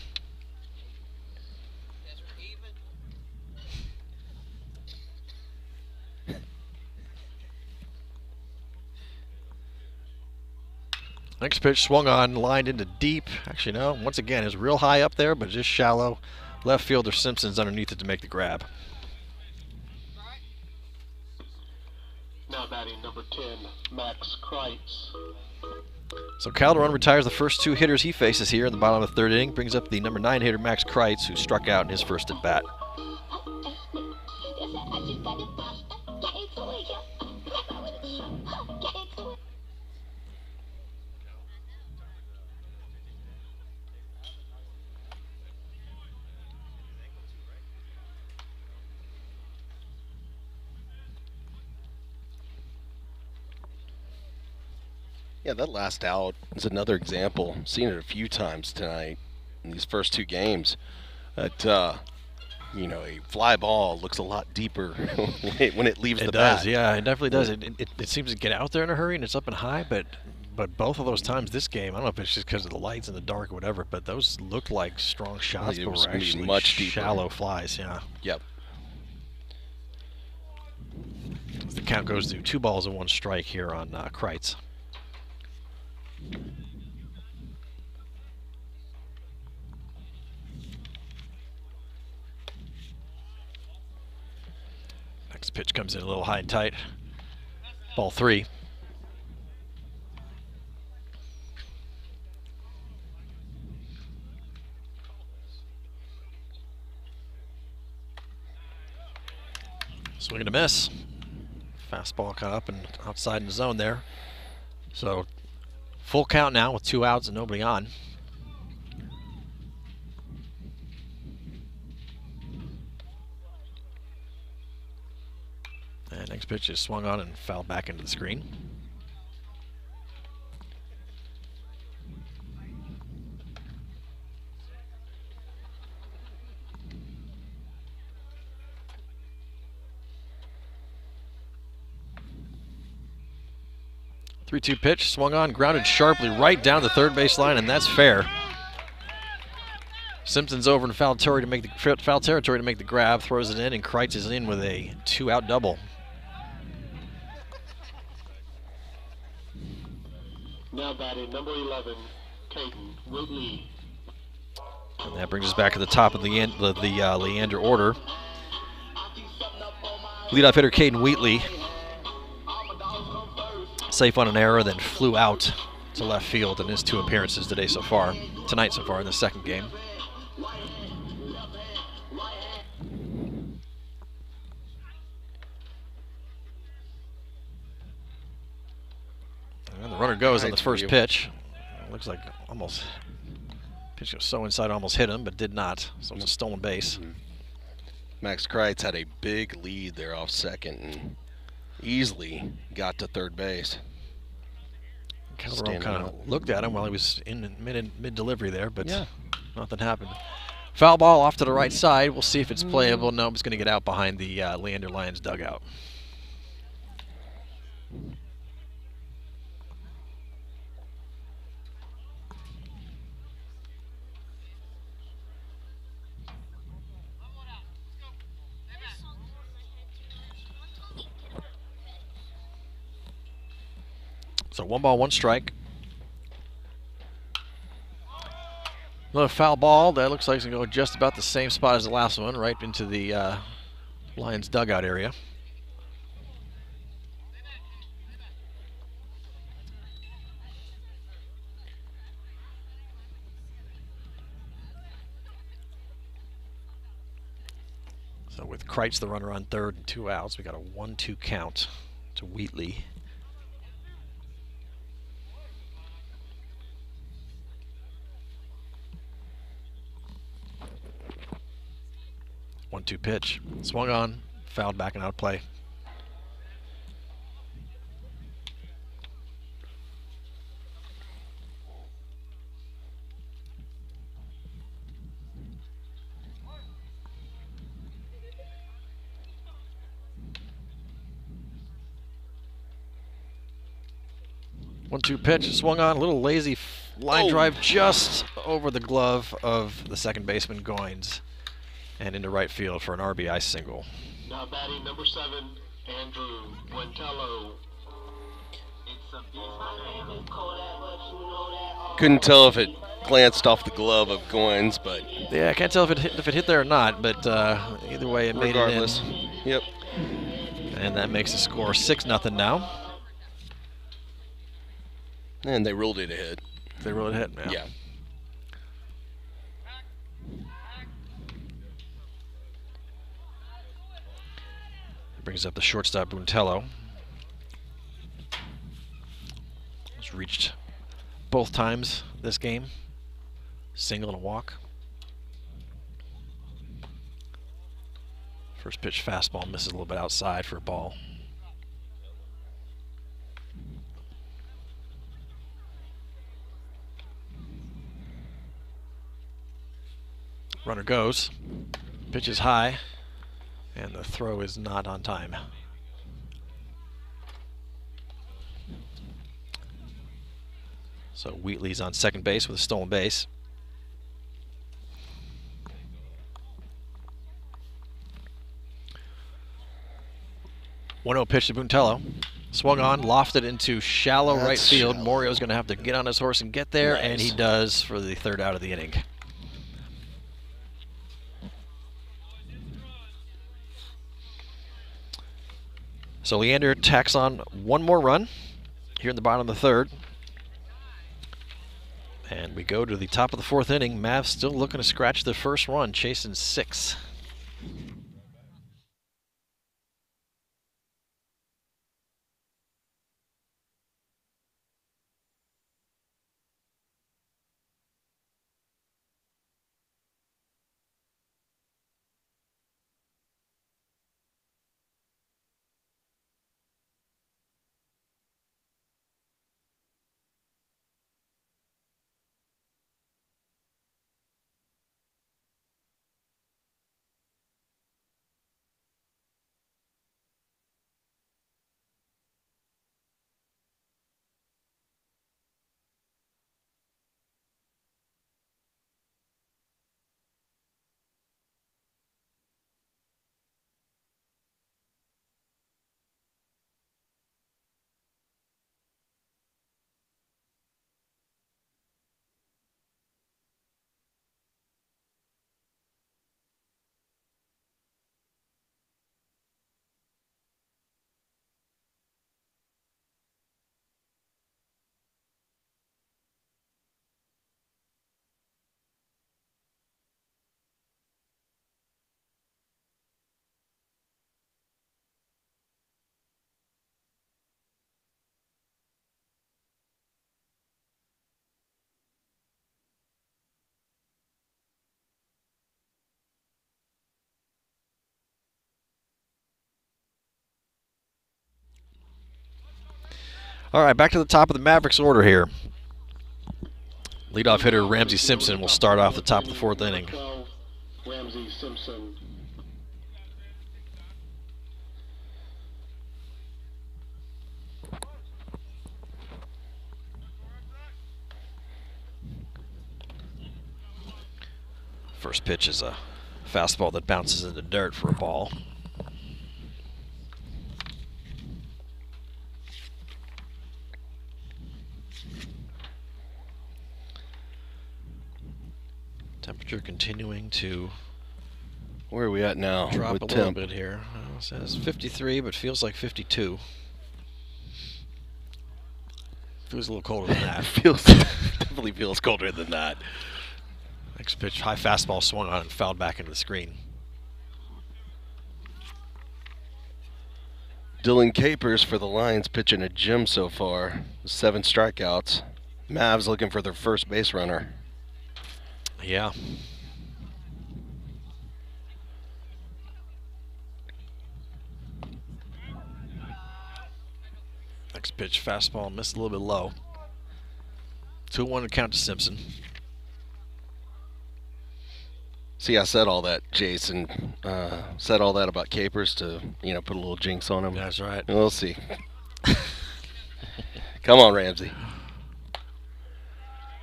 Next pitch swung on, lined into deep. Actually, no. Once again, it's real high up there, but just shallow. Left fielder Simpson's underneath it to make the grab. Now batting number 10, Max Kreitz. So Calderon retires the first 2 hitters he faces here in the bottom of the 3rd inning. Brings up the number 9 hitter, Max Kreitz, who struck out in his first at bat. Yeah, that last out is another example. Seen it a few times tonight in these first 2 games. That you know, a fly ball looks a lot deeper when it leaves the bat. It does, yeah, it definitely does. It seems to get out there in a hurry and it's up and high, but both of those times this game, I don't know if it's just because of the lights and the dark or whatever, but those looked like strong shots, but were actually much deeper. Shallow flies, yeah. Yep. The count goes to 2 balls and 1 strike here on Kreitz. Next pitch comes in a little high and tight. Ball 3. Swing and a miss. Fastball kind of up and outside in the zone there. So full count now with 2 outs and nobody on. And next pitch is swung on and fouled back into the screen. Three-two pitch, swung on, grounded sharply right down the third base line, and that's fair. Simpson's over in foul territory to make the grab, throws it in, and Kreitz is in with a 2-out double. Now batting number 11, Caden Whitley. And that brings us back to the top of the Leander order. Leadoff hitter Caden Wheatley, safe on an error, then flew out to left field in his 2 appearances tonight so far in the second game. And the runner goes on the first pitch. Looks like almost pitch was so inside, almost hit him, but did not. So it's a stolen base. Max Kreitz had a big lead there off second and easily got to third base. Calderon kind of looked at him while he was in mid-delivery there, but nothing happened. Foul ball off to the right side. We'll see if it's playable. No, it's going to get out behind the Leander Lions dugout. So 1 ball, 1 strike. Another foul ball that looks like it's going to go just about the same spot as the last one, right into the Lions dugout area. So with Kreitz the runner on third and 2 outs, we got a 1-2 count to Wheatley. One-two pitch, swung on, fouled back and out of play. One-two pitch, swung on, a little lazy line drive just over the glove of the second baseman Goins and into right field for an RBI single. Now batting number 7, Andrew Buentello. Couldn't tell if it glanced off the glove of Goins, but yeah, I can't tell if it hit there or not, but either way it made it in. Yep. And that makes the score 6-0 now. And they ruled it a hit. They ruled it a hit, yeah. Brings up the shortstop Buentello. He's reached both times this game. Single and a walk. First pitch fastball misses a little bit outside for a ball. Runner goes. Pitch is high. And the throw is not on time. So Wheatley's on second base with a stolen base. One 0 pitch to Buentello. Swung on, lofted into shallow right field. Morio's going to have to get on his horse and get there, and he does for the 3rd out of the inning. So Leander tacks on 1 more run here in the bottom of the 3rd. And we go to the top of the 4th inning. Mavs still looking to scratch the first run, chasing 6. All right, back to the top of the Mavericks order here. Leadoff hitter Ramsey Simpson will start off the top of the 4th inning. Ramsey Simpson. First pitch is a fastball that bounces into dirt for a ball. Temperature continuing to Where are we at now? drop with a little temp? bit here. It says 53, but feels like 52. Feels a little colder than that. Definitely feels colder than that. Next pitch, high fastball swung on and fouled back into the screen. Dylan Capers for the Lions pitching a gem so far. 7 strikeouts. Mavs looking for their first base runner. Yeah. Next pitch, fastball missed a little bit low. 2-1 to count to Simpson. See, I said all that, Jason. Said all that about Capers to, put a little jinx on him. That's right. We'll see. Come on, Ramsey.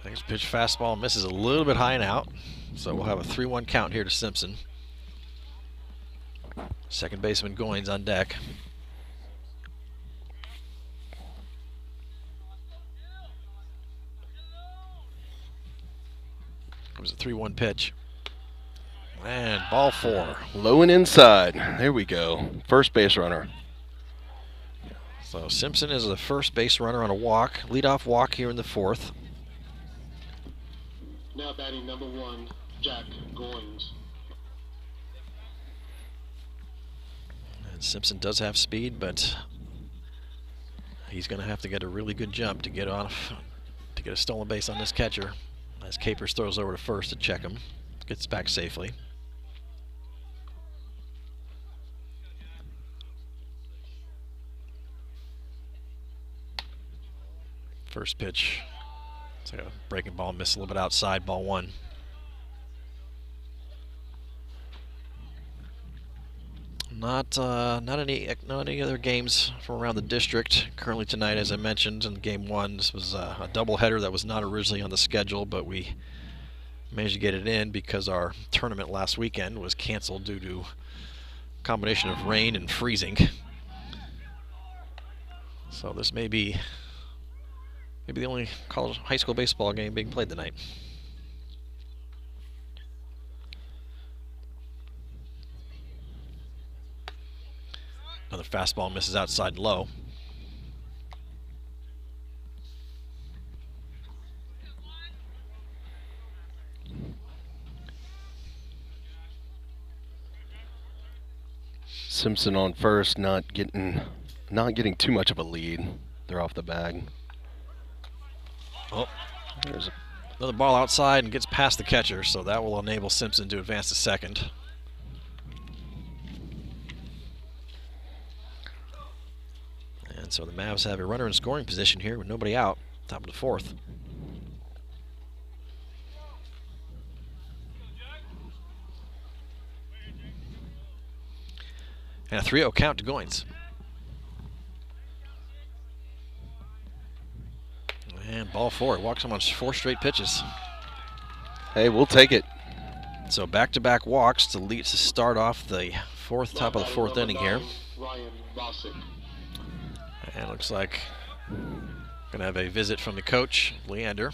Next pitch, fastball misses a little bit high and out. So we'll have a 3-1 count here to Simpson. Second baseman Goins on deck. Comes a 3-1 pitch. And ball 4. Low and inside. There we go. First base runner. So Simpson is the first base runner on a walk. Leadoff walk here in the 4th. Now batting number 1, Jack Goins. And Simpson does have speed, but he's going to have to get a really good jump to get off, to get a stolen base on this catcher. As Capers throws over to first to check him. Gets back safely. First pitch. It's like a breaking ball, missed a little bit outside, ball 1. Not any other games from around the district currently tonight. As I mentioned in game 1, this was a doubleheader that was not originally on the schedule, but we managed to get it in because our tournament last weekend was canceled due to a combination of rain and freezing. So this may be maybe the only college high school baseball game being played tonight. Another fastball misses outside low. Simpson on first, not getting too much of a lead. They're off the bag. Oh, there's another ball outside and gets past the catcher, so that will enable Simpson to advance to second. And so the Mavs have a runner in scoring position here with nobody out, top of the 4th. And a 3-0 count to Goins. And ball 4. Walks him on 4 straight pitches. Hey, we'll take it. So back-to-back walks to start off the top of the 4th inning here. Ryan Bosick. And looks like gonna have a visit from the coach, Leander.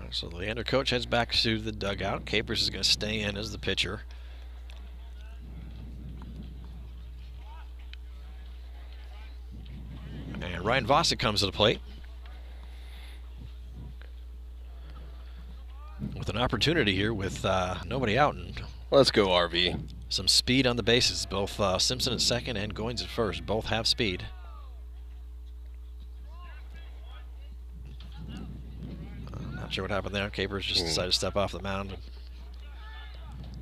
So the Leander coach heads back to the dugout. Capers is going to stay in as the pitcher. And Ryan Vosick comes to the plate with an opportunity here with nobody out and Let's go, RV. some speed on the bases. Both Simpson at second and Goins at first. Both have speed. Not sure what happened there. Capers just decided to step off the mound.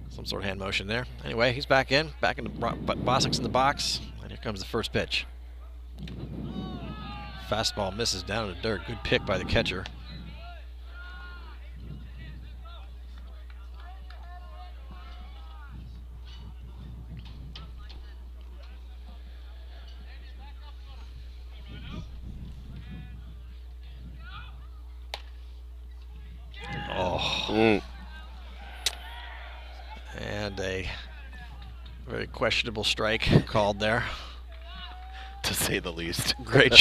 Some sort of hand motion there. Anyway, he's back in. Back into Bosick's in the box. And here comes the first pitch. Fastball misses down in the dirt. Good pick by the catcher. Oh. And a very questionable strike called there. To say the least. Great.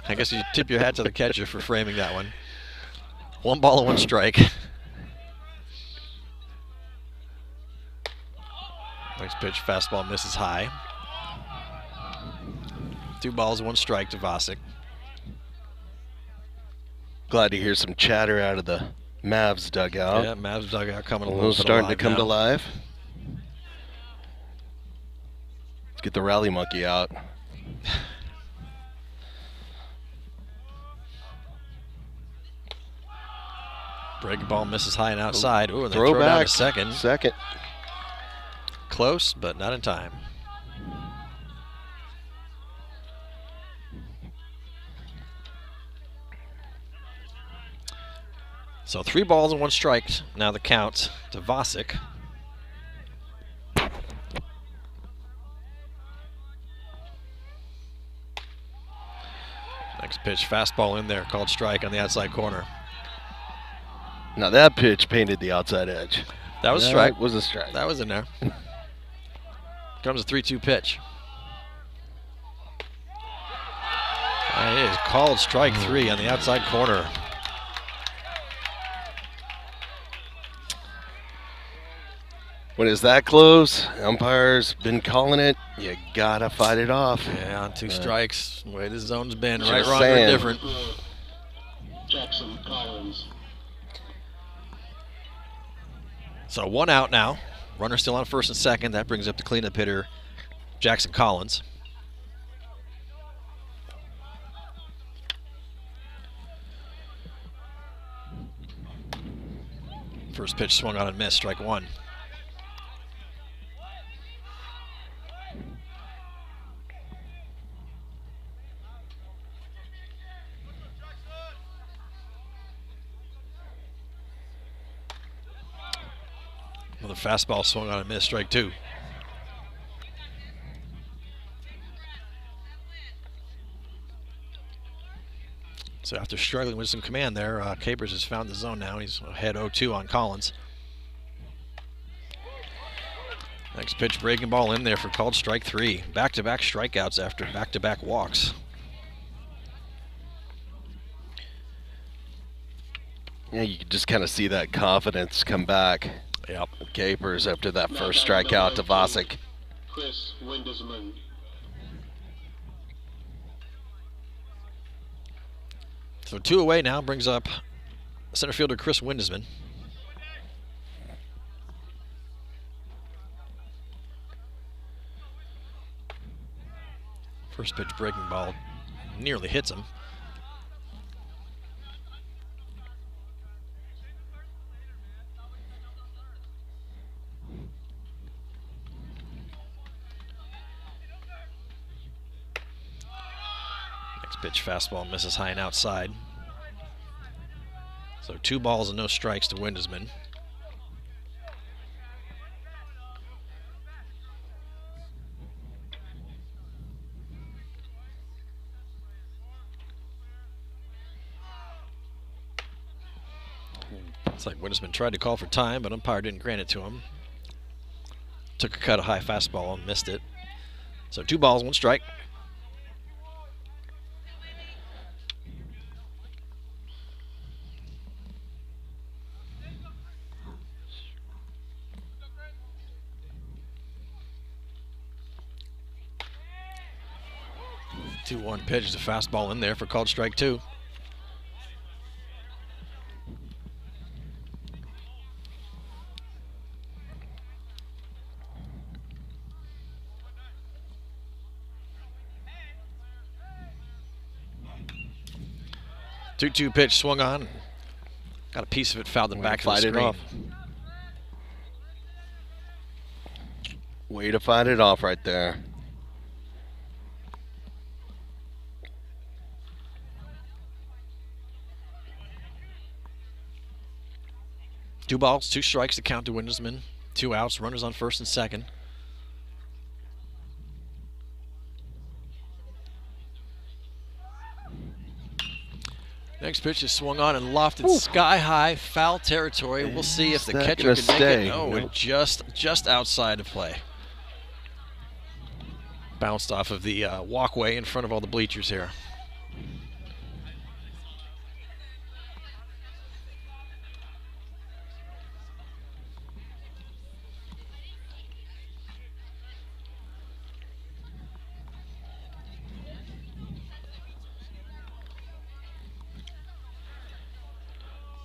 I guess you tip your hat to the catcher for framing that one. 1 ball and 1 strike. Next pitch, fastball misses high. 2 balls and 1 strike to Vype. Glad to hear some chatter out of the Mavs dugout. Yeah, Mavs dugout coming a A little little bit starting to alive come now. to life. Let's get the rally monkey out. Breaking ball misses high and outside. Ooh, and they Throw throw down back. to second. Second. Close, but not in time. So 3 balls and 1 strike. Now the count to Vype. Next pitch, fastball in there, called strike on the outside corner. Now that pitch painted the outside edge. That was a strike. That was a strike. That was in there. Comes a 3-2 pitch. And it is called strike 3 on the outside corner. When it's that close, umpire's been calling it. You gotta fight it off. Yeah, on 2 strikes. The way this zone's been, Just right, wrong, or saying. indifferent. Jackson Collins. So 1 out now. Runner still on first and second. That brings up the cleanup hitter, Jackson Collins. First pitch swung on and missed, strike 1. Another fastball swung on and missed, strike 2. So after struggling with some command there, Capers has found the zone now. He's ahead 0-2 on Collins. Next pitch, breaking ball in there for called strike 3. Back-to-back strikeouts after back-to-back walks. Yeah, you can just kind of see that confidence come back. Yep. Capers after that first strikeout to Vype. Chris Windesman. So 2 away now brings up center fielder Chris Windesman. First pitch breaking ball nearly hits him. Pitch fastball misses high and outside. So 2 balls and no strikes to Windesman. It's like Windesman tried to call for time, but umpire didn't grant it to him. Took a cut of high fastball and missed it. So 2 balls, 1 strike. The 2-1 pitch, the fastball in there for called strike 2. Two pitch swung on. Got a piece of it fouled in back to the Fight it screen. off. Way to fight it off right there. Two balls, 2 strikes to count to Windesman. 2 outs, runners on first and second. Next pitch is swung on and lofted sky high, foul territory. We'll see if the catcher can make it. No, nope. just outside of play. Bounced off of the walkway in front of all the bleachers here.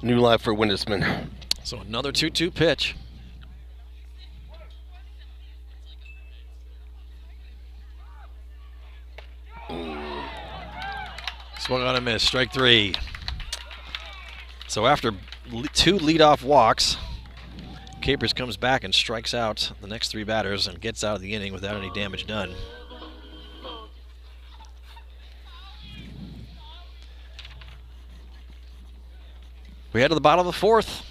New life for Windisman. So another 2-2 pitch. Swung on and missed. Strike 3. So after 2 leadoff walks, Capers comes back and strikes out the next 3 batters and gets out of the inning without any damage done. We head to the bottom of the 4th.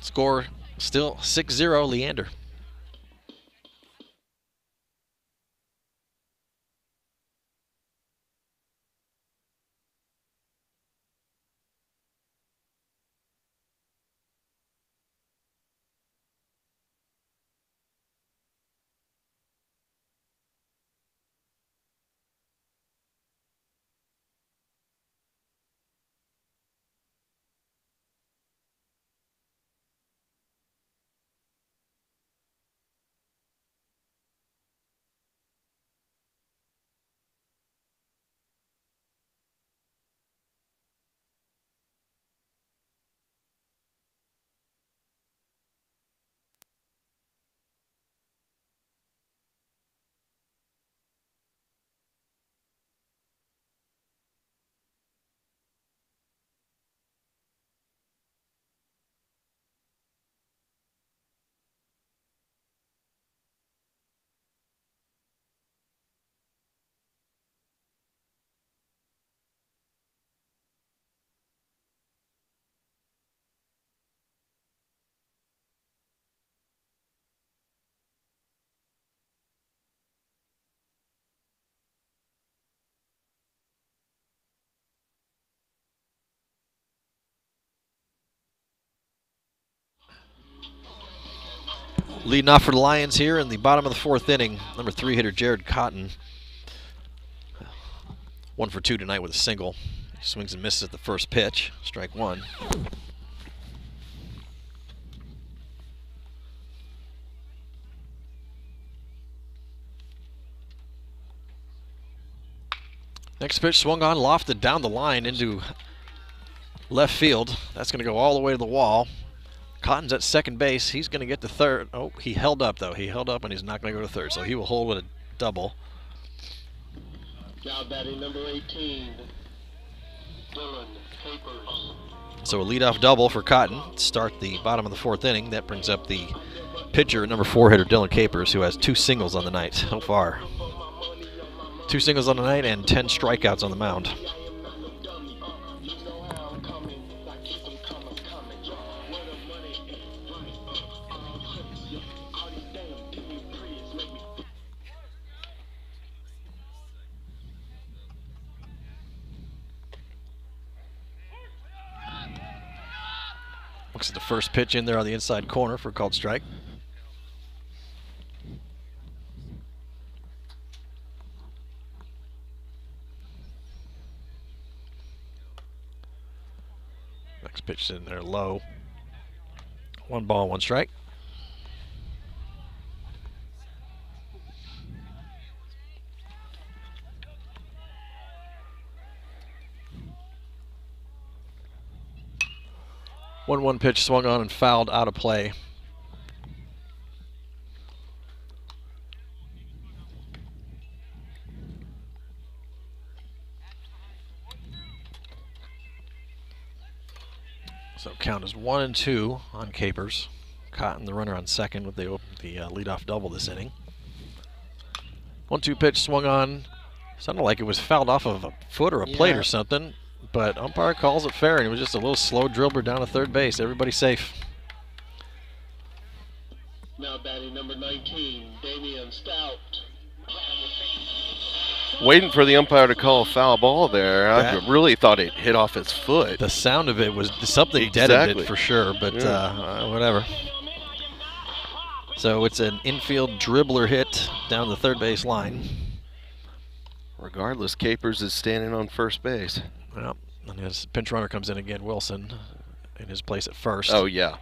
Score still 6-0 Leander. Leading off for the Lions here in the bottom of the 4th inning, number 3 hitter Jared Cotton. 1 for 2 tonight with a single. He swings and misses at the first pitch. Strike 1. Next pitch swung on, lofted down the line into left field. That's going to go all the way to the wall. Cotton's at second base. He's going to get to third. Oh, he held up, though. He held up, and he's not going to go to third, so he will hold with a double. Now batting number 18, Dylan Capers. So a leadoff double for Cotton to start the bottom of the 4th inning. That brings up the pitcher, number 4 hitter Dylan Capers, who has 2 singles on the night so far. 2 singles on the night and 10 strikeouts on the mound. Looks at the first pitch in there on the inside corner for a called strike. Next pitch in there low. 1 ball, 1 strike. One pitch swung on and fouled out of play. So count is 1-2 on Capers. Cotton, the runner on second, with the leadoff double this inning. 1-2 pitch swung on. Sounded like it was fouled off of a foot or a plate or something. But umpire calls it fair, and it was just a little slow dribbler down to third base. Everybody safe. Now batting number 19, Damian Stout. Waiting for the umpire to call a foul ball there. I really thought it hit off his foot. The sound of it was something deadened it for sure, but whatever. So it's an infield dribbler hit down the third base line. Regardless, Capers is standing on first base. Well, and his pinch runner comes in again, Wilson, in his place at first. Oh, yeah.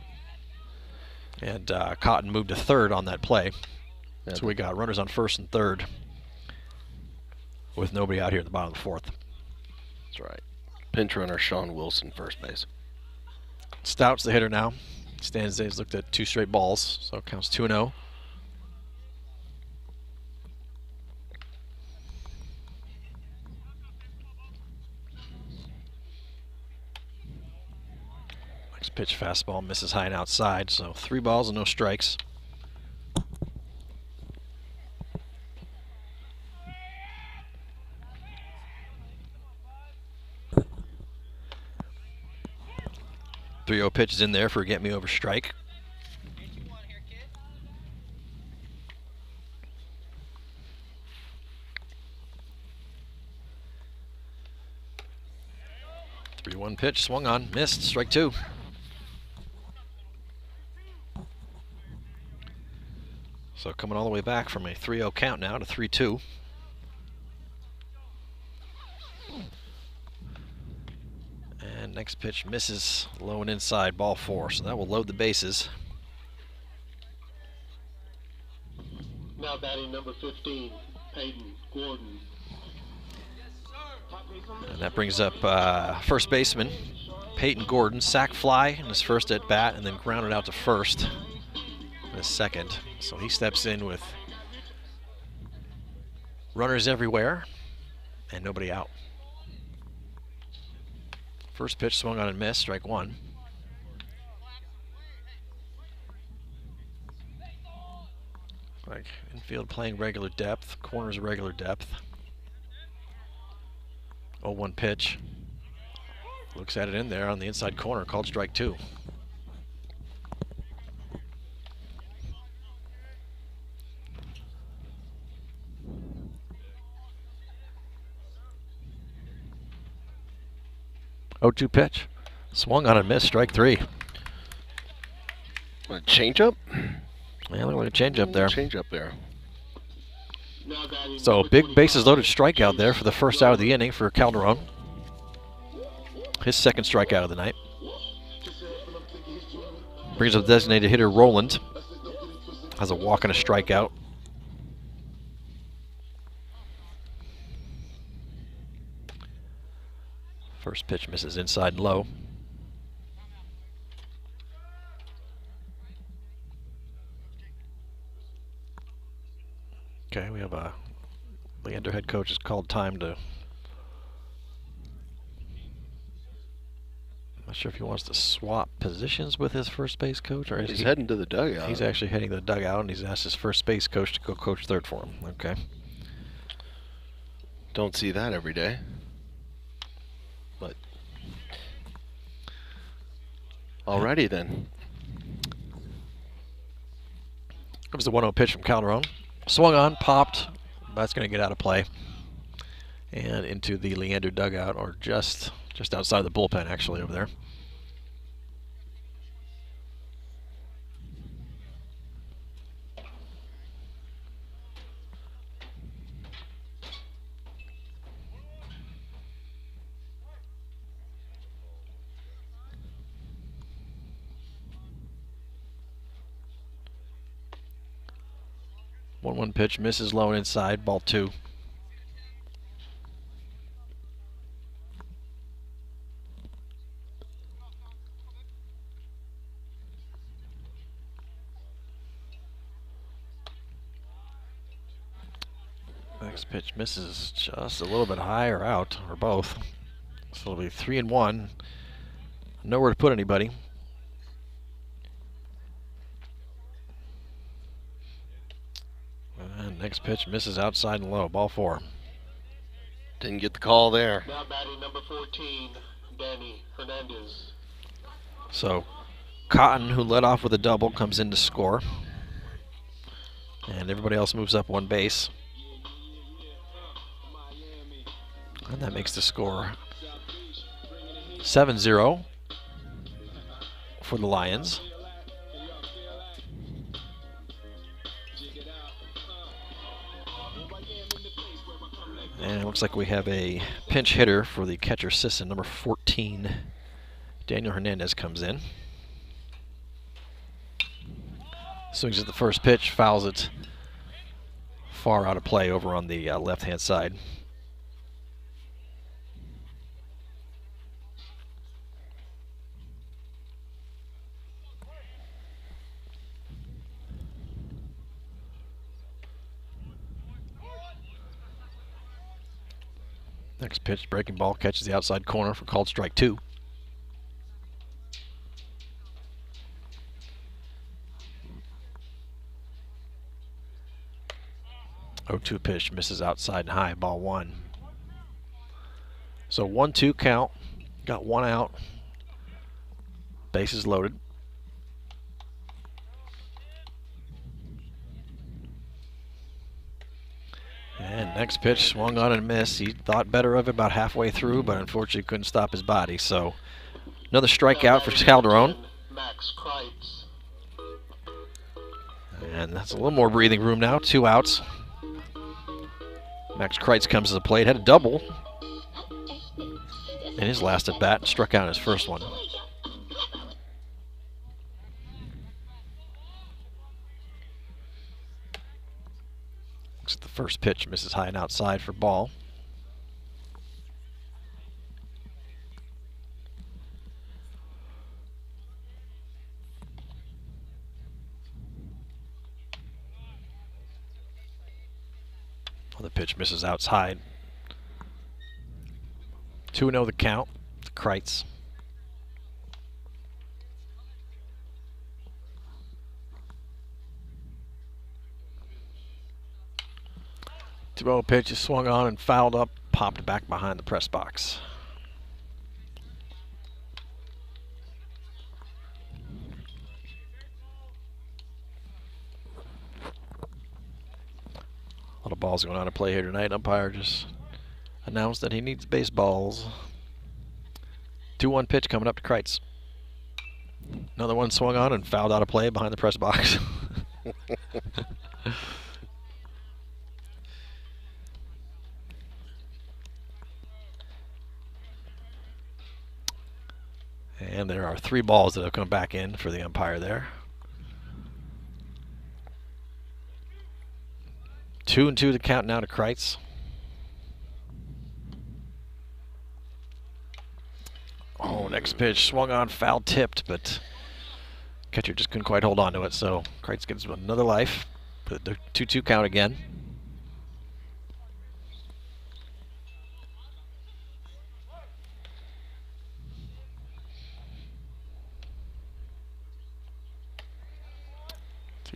And Cotton moved to third on that play. Yeah. So we got runners on first and third with nobody out here at the bottom of the fourth. That's right. Pinch runner Sean Wilson, first base. Stout's the hitter now. Stanzay's looked at 2 straight balls, so it counts 2-0. Next pitch, fastball, misses high and outside, so 3 balls and no strikes. .30 pitch is in there for a get me over strike. .31 pitch, swung on, missed, strike 2. So coming all the way back from a 3-0 count now to 3-2. And next pitch misses low and inside, ball 4. So that will load the bases. Now batting number 15, Peyton Gordon. And that brings up first baseman Peyton Gordon. Sac fly in his first at bat and then grounded out to first in his second. So he steps in with runners everywhere and nobody out. First pitch swung on and missed, strike 1. Like infield playing regular depth, corners regular depth. 0-1 pitch. Looks at it in there on the inside corner, called strike 2. .02 pitch. Swung on and missed, strike 3. A changeup? Yeah, look like a changeup there. Changeup there. So big bases loaded strikeout there for the first out of the inning for Calderon. His second strikeout of the night. Brings up designated hitter Roland. Has a walk and a strikeout. First pitch misses inside and low. Okay, we have a Leander head coach has called time to. I'm not sure if he wants to swap positions with his first base coach, or is he's heading to the dugout. He's actually heading to the dugout, and he's asked his first base coach to go coach third for him. Okay. Don't see that every day. But alrighty then. Comes the 1-0 pitch from Calderon. Swung on, popped. That's going to get out of play. And into the Leander dugout, or just outside the bullpen, actually, over there. One pitch, misses low and inside, ball 2. Next pitch misses just a little bit high or out, or both. So it'll be 3-1. Nowhere to put anybody. And next pitch misses outside and low, ball 4. Didn't get the call there. Now batting number 14, Danny Hernandez. So Cotton, who led off with a double, comes in to score. And everybody else moves up 1 base. And that makes the score 7-0 for the Lions. And it looks like we have a pinch hitter for the catcher assistant, number 14. Daniel Hernandez comes in. Swings at the first pitch, fouls it far out of play over on the left-hand side. Next pitch, breaking ball, catches the outside corner for called strike 2. 0-2 pitch, misses outside and high, ball 1. So 1-2 count, got 1 out, bases loaded. And next pitch, swung on and missed. He thought better of it about halfway through, but unfortunately couldn't stop his body. So another strikeout for Calderon. And that's a little more breathing room now, 2 outs. Max Kreitz comes to the plate, had a double in his last at bat, struck out in his first one. Looks at the first pitch, misses high and outside for ball. The pitch misses outside. 2-0 the count to Kreitz. Two-0 pitch is swung on and fouled up, popped back behind the press box. A lot of balls going on to play here tonight. Umpire just announced that he needs baseballs. 2-1 pitch coming up to Kreitz. Another one swung on and fouled out of play behind the press box. And there are 3 balls that have come back in for the umpire there. 2-2 to count now to Kreitz. Oh, next pitch swung on, foul tipped, but catcher just couldn't quite hold on to it. So Kreitz gets another life. Put the 2-2 count again.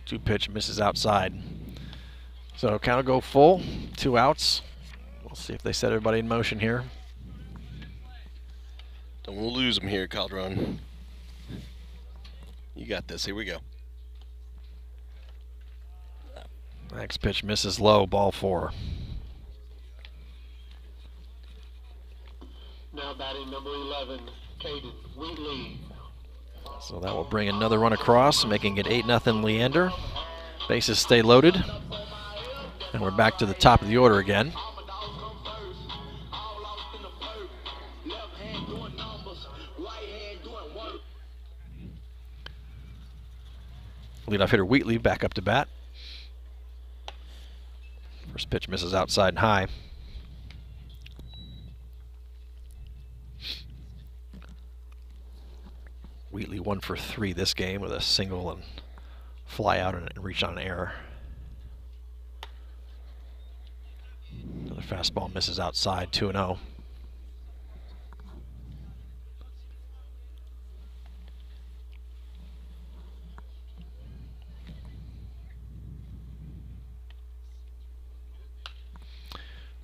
Two pitch misses outside. So count will go full, 2 outs. We'll see if they set everybody in motion here. Don't want to lose them here, Calderon. You got this. Here we go. Next pitch misses low, ball 4. Now batting number 11, Caden Wheatley. So that will bring another run across, making it 8-0 Leander. Bases stay loaded. And we're back to the top of the order again. Leadoff hitter Wheatley back up to bat. First pitch misses outside and high. Wheatley 1 for 3 this game with a single and fly out and reach on an error. Another fastball misses outside, 2-0.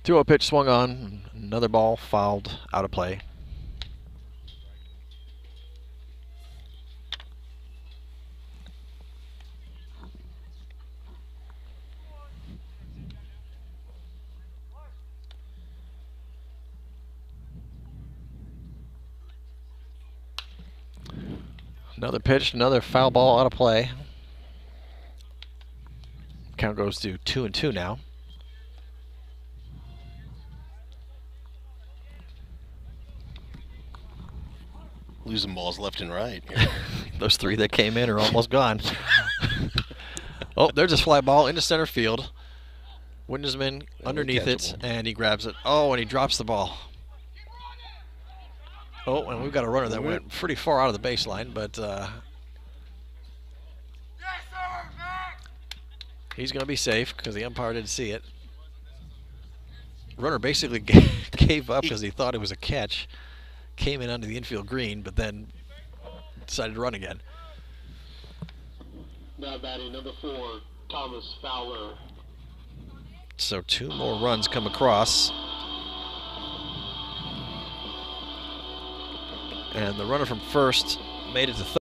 Two-0 pitch swung on, another ball fouled out of play. Another pitch, another foul ball out of play. Count goes to 2-2 now. Losing balls left and right. Those 3 that came in are almost gone. Oh, there's a fly ball into center field. Windesman underneath it, and he grabs it. Oh, and he drops the ball. Oh, and we've got a runner that went pretty far out of the baseline, but he's going to be safe because the umpire didn't see it. Runner basically gave up because he thought it was a catch. Came in under the infield green, but then decided to run again. Now batting number 4, Thomas Fowler. So 2 more runs come across. And the runner from first made it to third.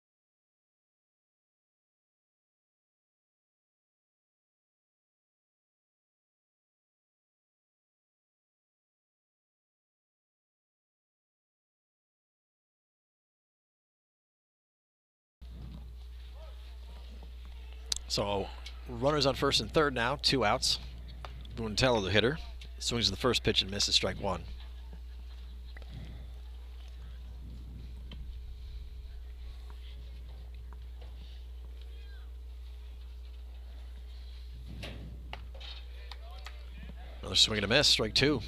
So runners on first and third now, 2 outs. Buentello, the hitter, swings at the first pitch and misses, strike 1. Another swing and a miss, strike 2.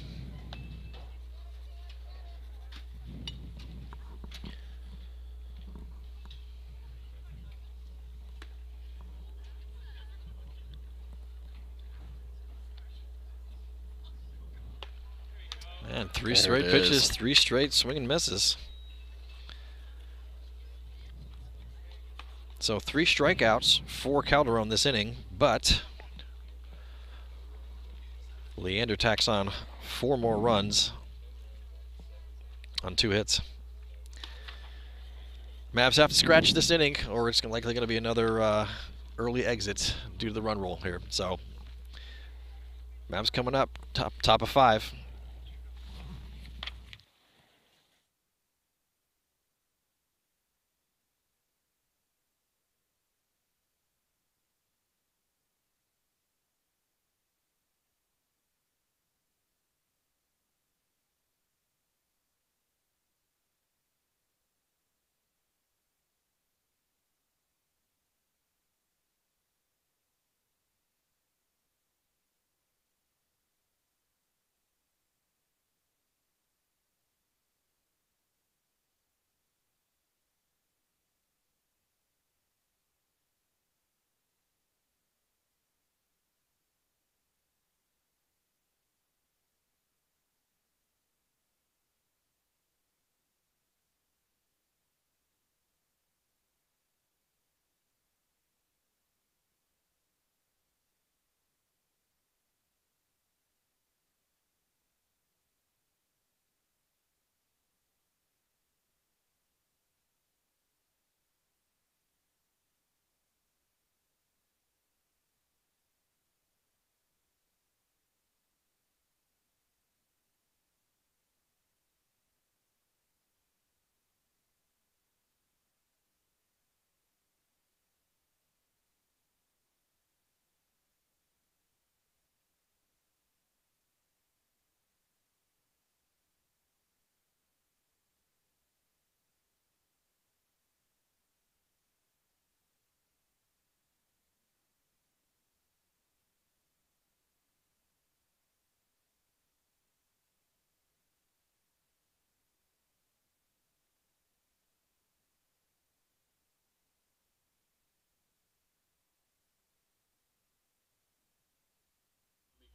And 3 straight pitches, 3 straight swing and misses. So 3 strikeouts for Calderon this inning, but Leander tacks on 4 more runs on 2 hits. Mavs have to scratch this inning, or it's likely going to be another early exit due to the run rule here. So Mavs coming up, top of 5.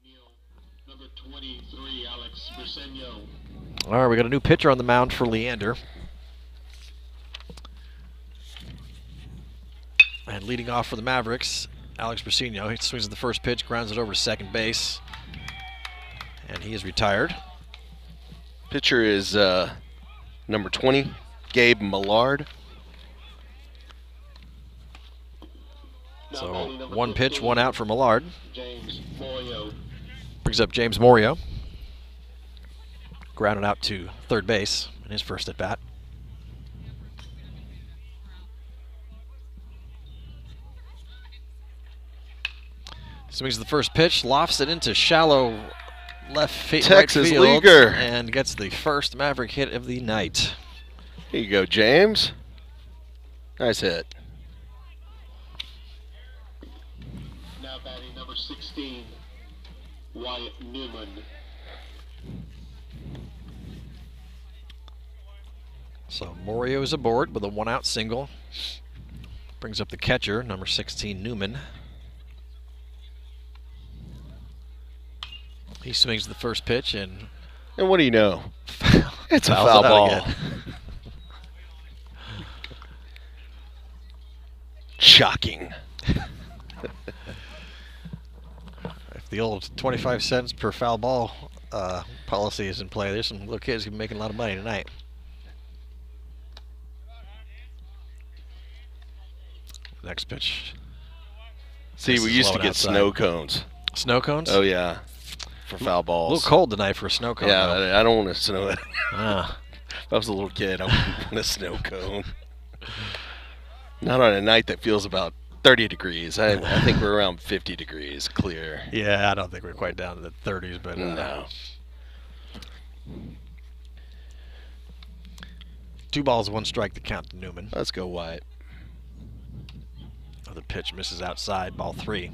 McNEIL, number 23, Alex Briseño. All right, we got a new pitcher on the mound for Leander. And leading off for the Mavericks, Alex Briseño. He swings at the first pitch, grounds it over to second base, and he is retired. Pitcher is number 20, Gabe Millard. So 1 pitch, 1 out for Millard. James Morio. Brings up James Morio. Grounded out to third base in his first at bat. Swings the first pitch, lofts it into shallow Texas right field, leaguer. and gets the first Maverick hit of the night. Here you go, James. Nice hit. Now batting number 16, Wyatt Newman. So Morio is aboard with a 1-out single. Brings up the catcher, number 16, Newman. He swings the first pitch and what do you know? It's a fouls foul it out ball. again. Shocking. If the old 25 cents per foul ball policy is in play, there's some little kids who are making a lot of money tonight. Next pitch. See, This we is used to low get outside. snow cones. Snow cones? Oh, yeah. For foul A balls. little cold tonight for a snow cone. Yeah, though. I don't want to snow it. Ah. If I was a little kid, I wouldn't want a snow cone. Not on a night that feels about 30 degrees. I think we're around 50 degrees clear. Yeah, I don't think we're quite down to the 30s, but No. 2 balls, 1 strike to count to Newman. Let's go, Wyatt. The pitch misses outside, ball 3.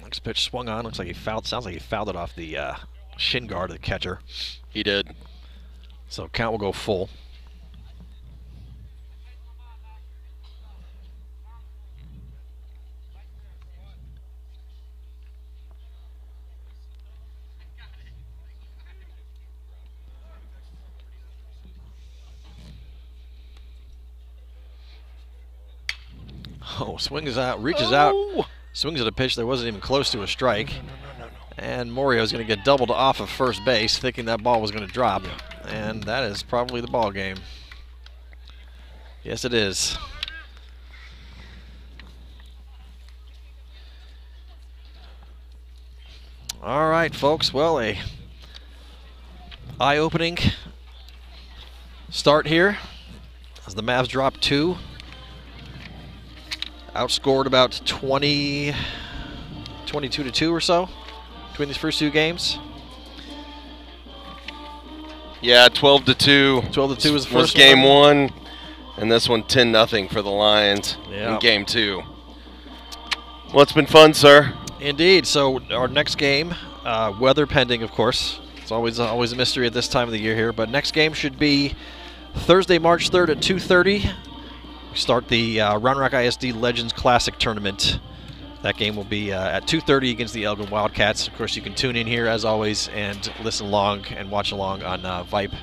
Next pitch swung on. Looks like he fouled. Sounds like he fouled it off the shin guard of the catcher. He did. So count will go full. Oh, swings out, reaches out, swings at a pitch that wasn't even close to a strike. And Morio's going to get doubled off of first base, thinking that ball was going to drop. And that is probably the ball game. Yes, it is. All right, folks. Well, a eye-opening start here as the Mavs drop 2. Outscored about 22 to 2 or so between these first 2 games. Yeah, 12 to 2. 12 to 2 was the first game one. 1, and this one 10-0 for the Lions Yeah. in game 2. Well, it's been fun, sir. Indeed. So our next game, weather pending, of course. It's always a mystery at this time of the year here. But next game should be Thursday, March 3rd at 2:30. We start the Round Rock ISD Legends Classic Tournament. That game will be at 2:30 against the Elgin Wildcats. Of course, you can tune in here as always and listen along and watch along on Vype,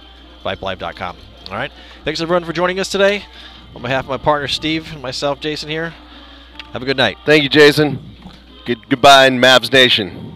VypeLive.com. All right. Thanks everyone for joining us today. On behalf of my partner Steve and myself, Jason here. Have a good night. Thank you, Jason. Goodbye, Mavs Nation.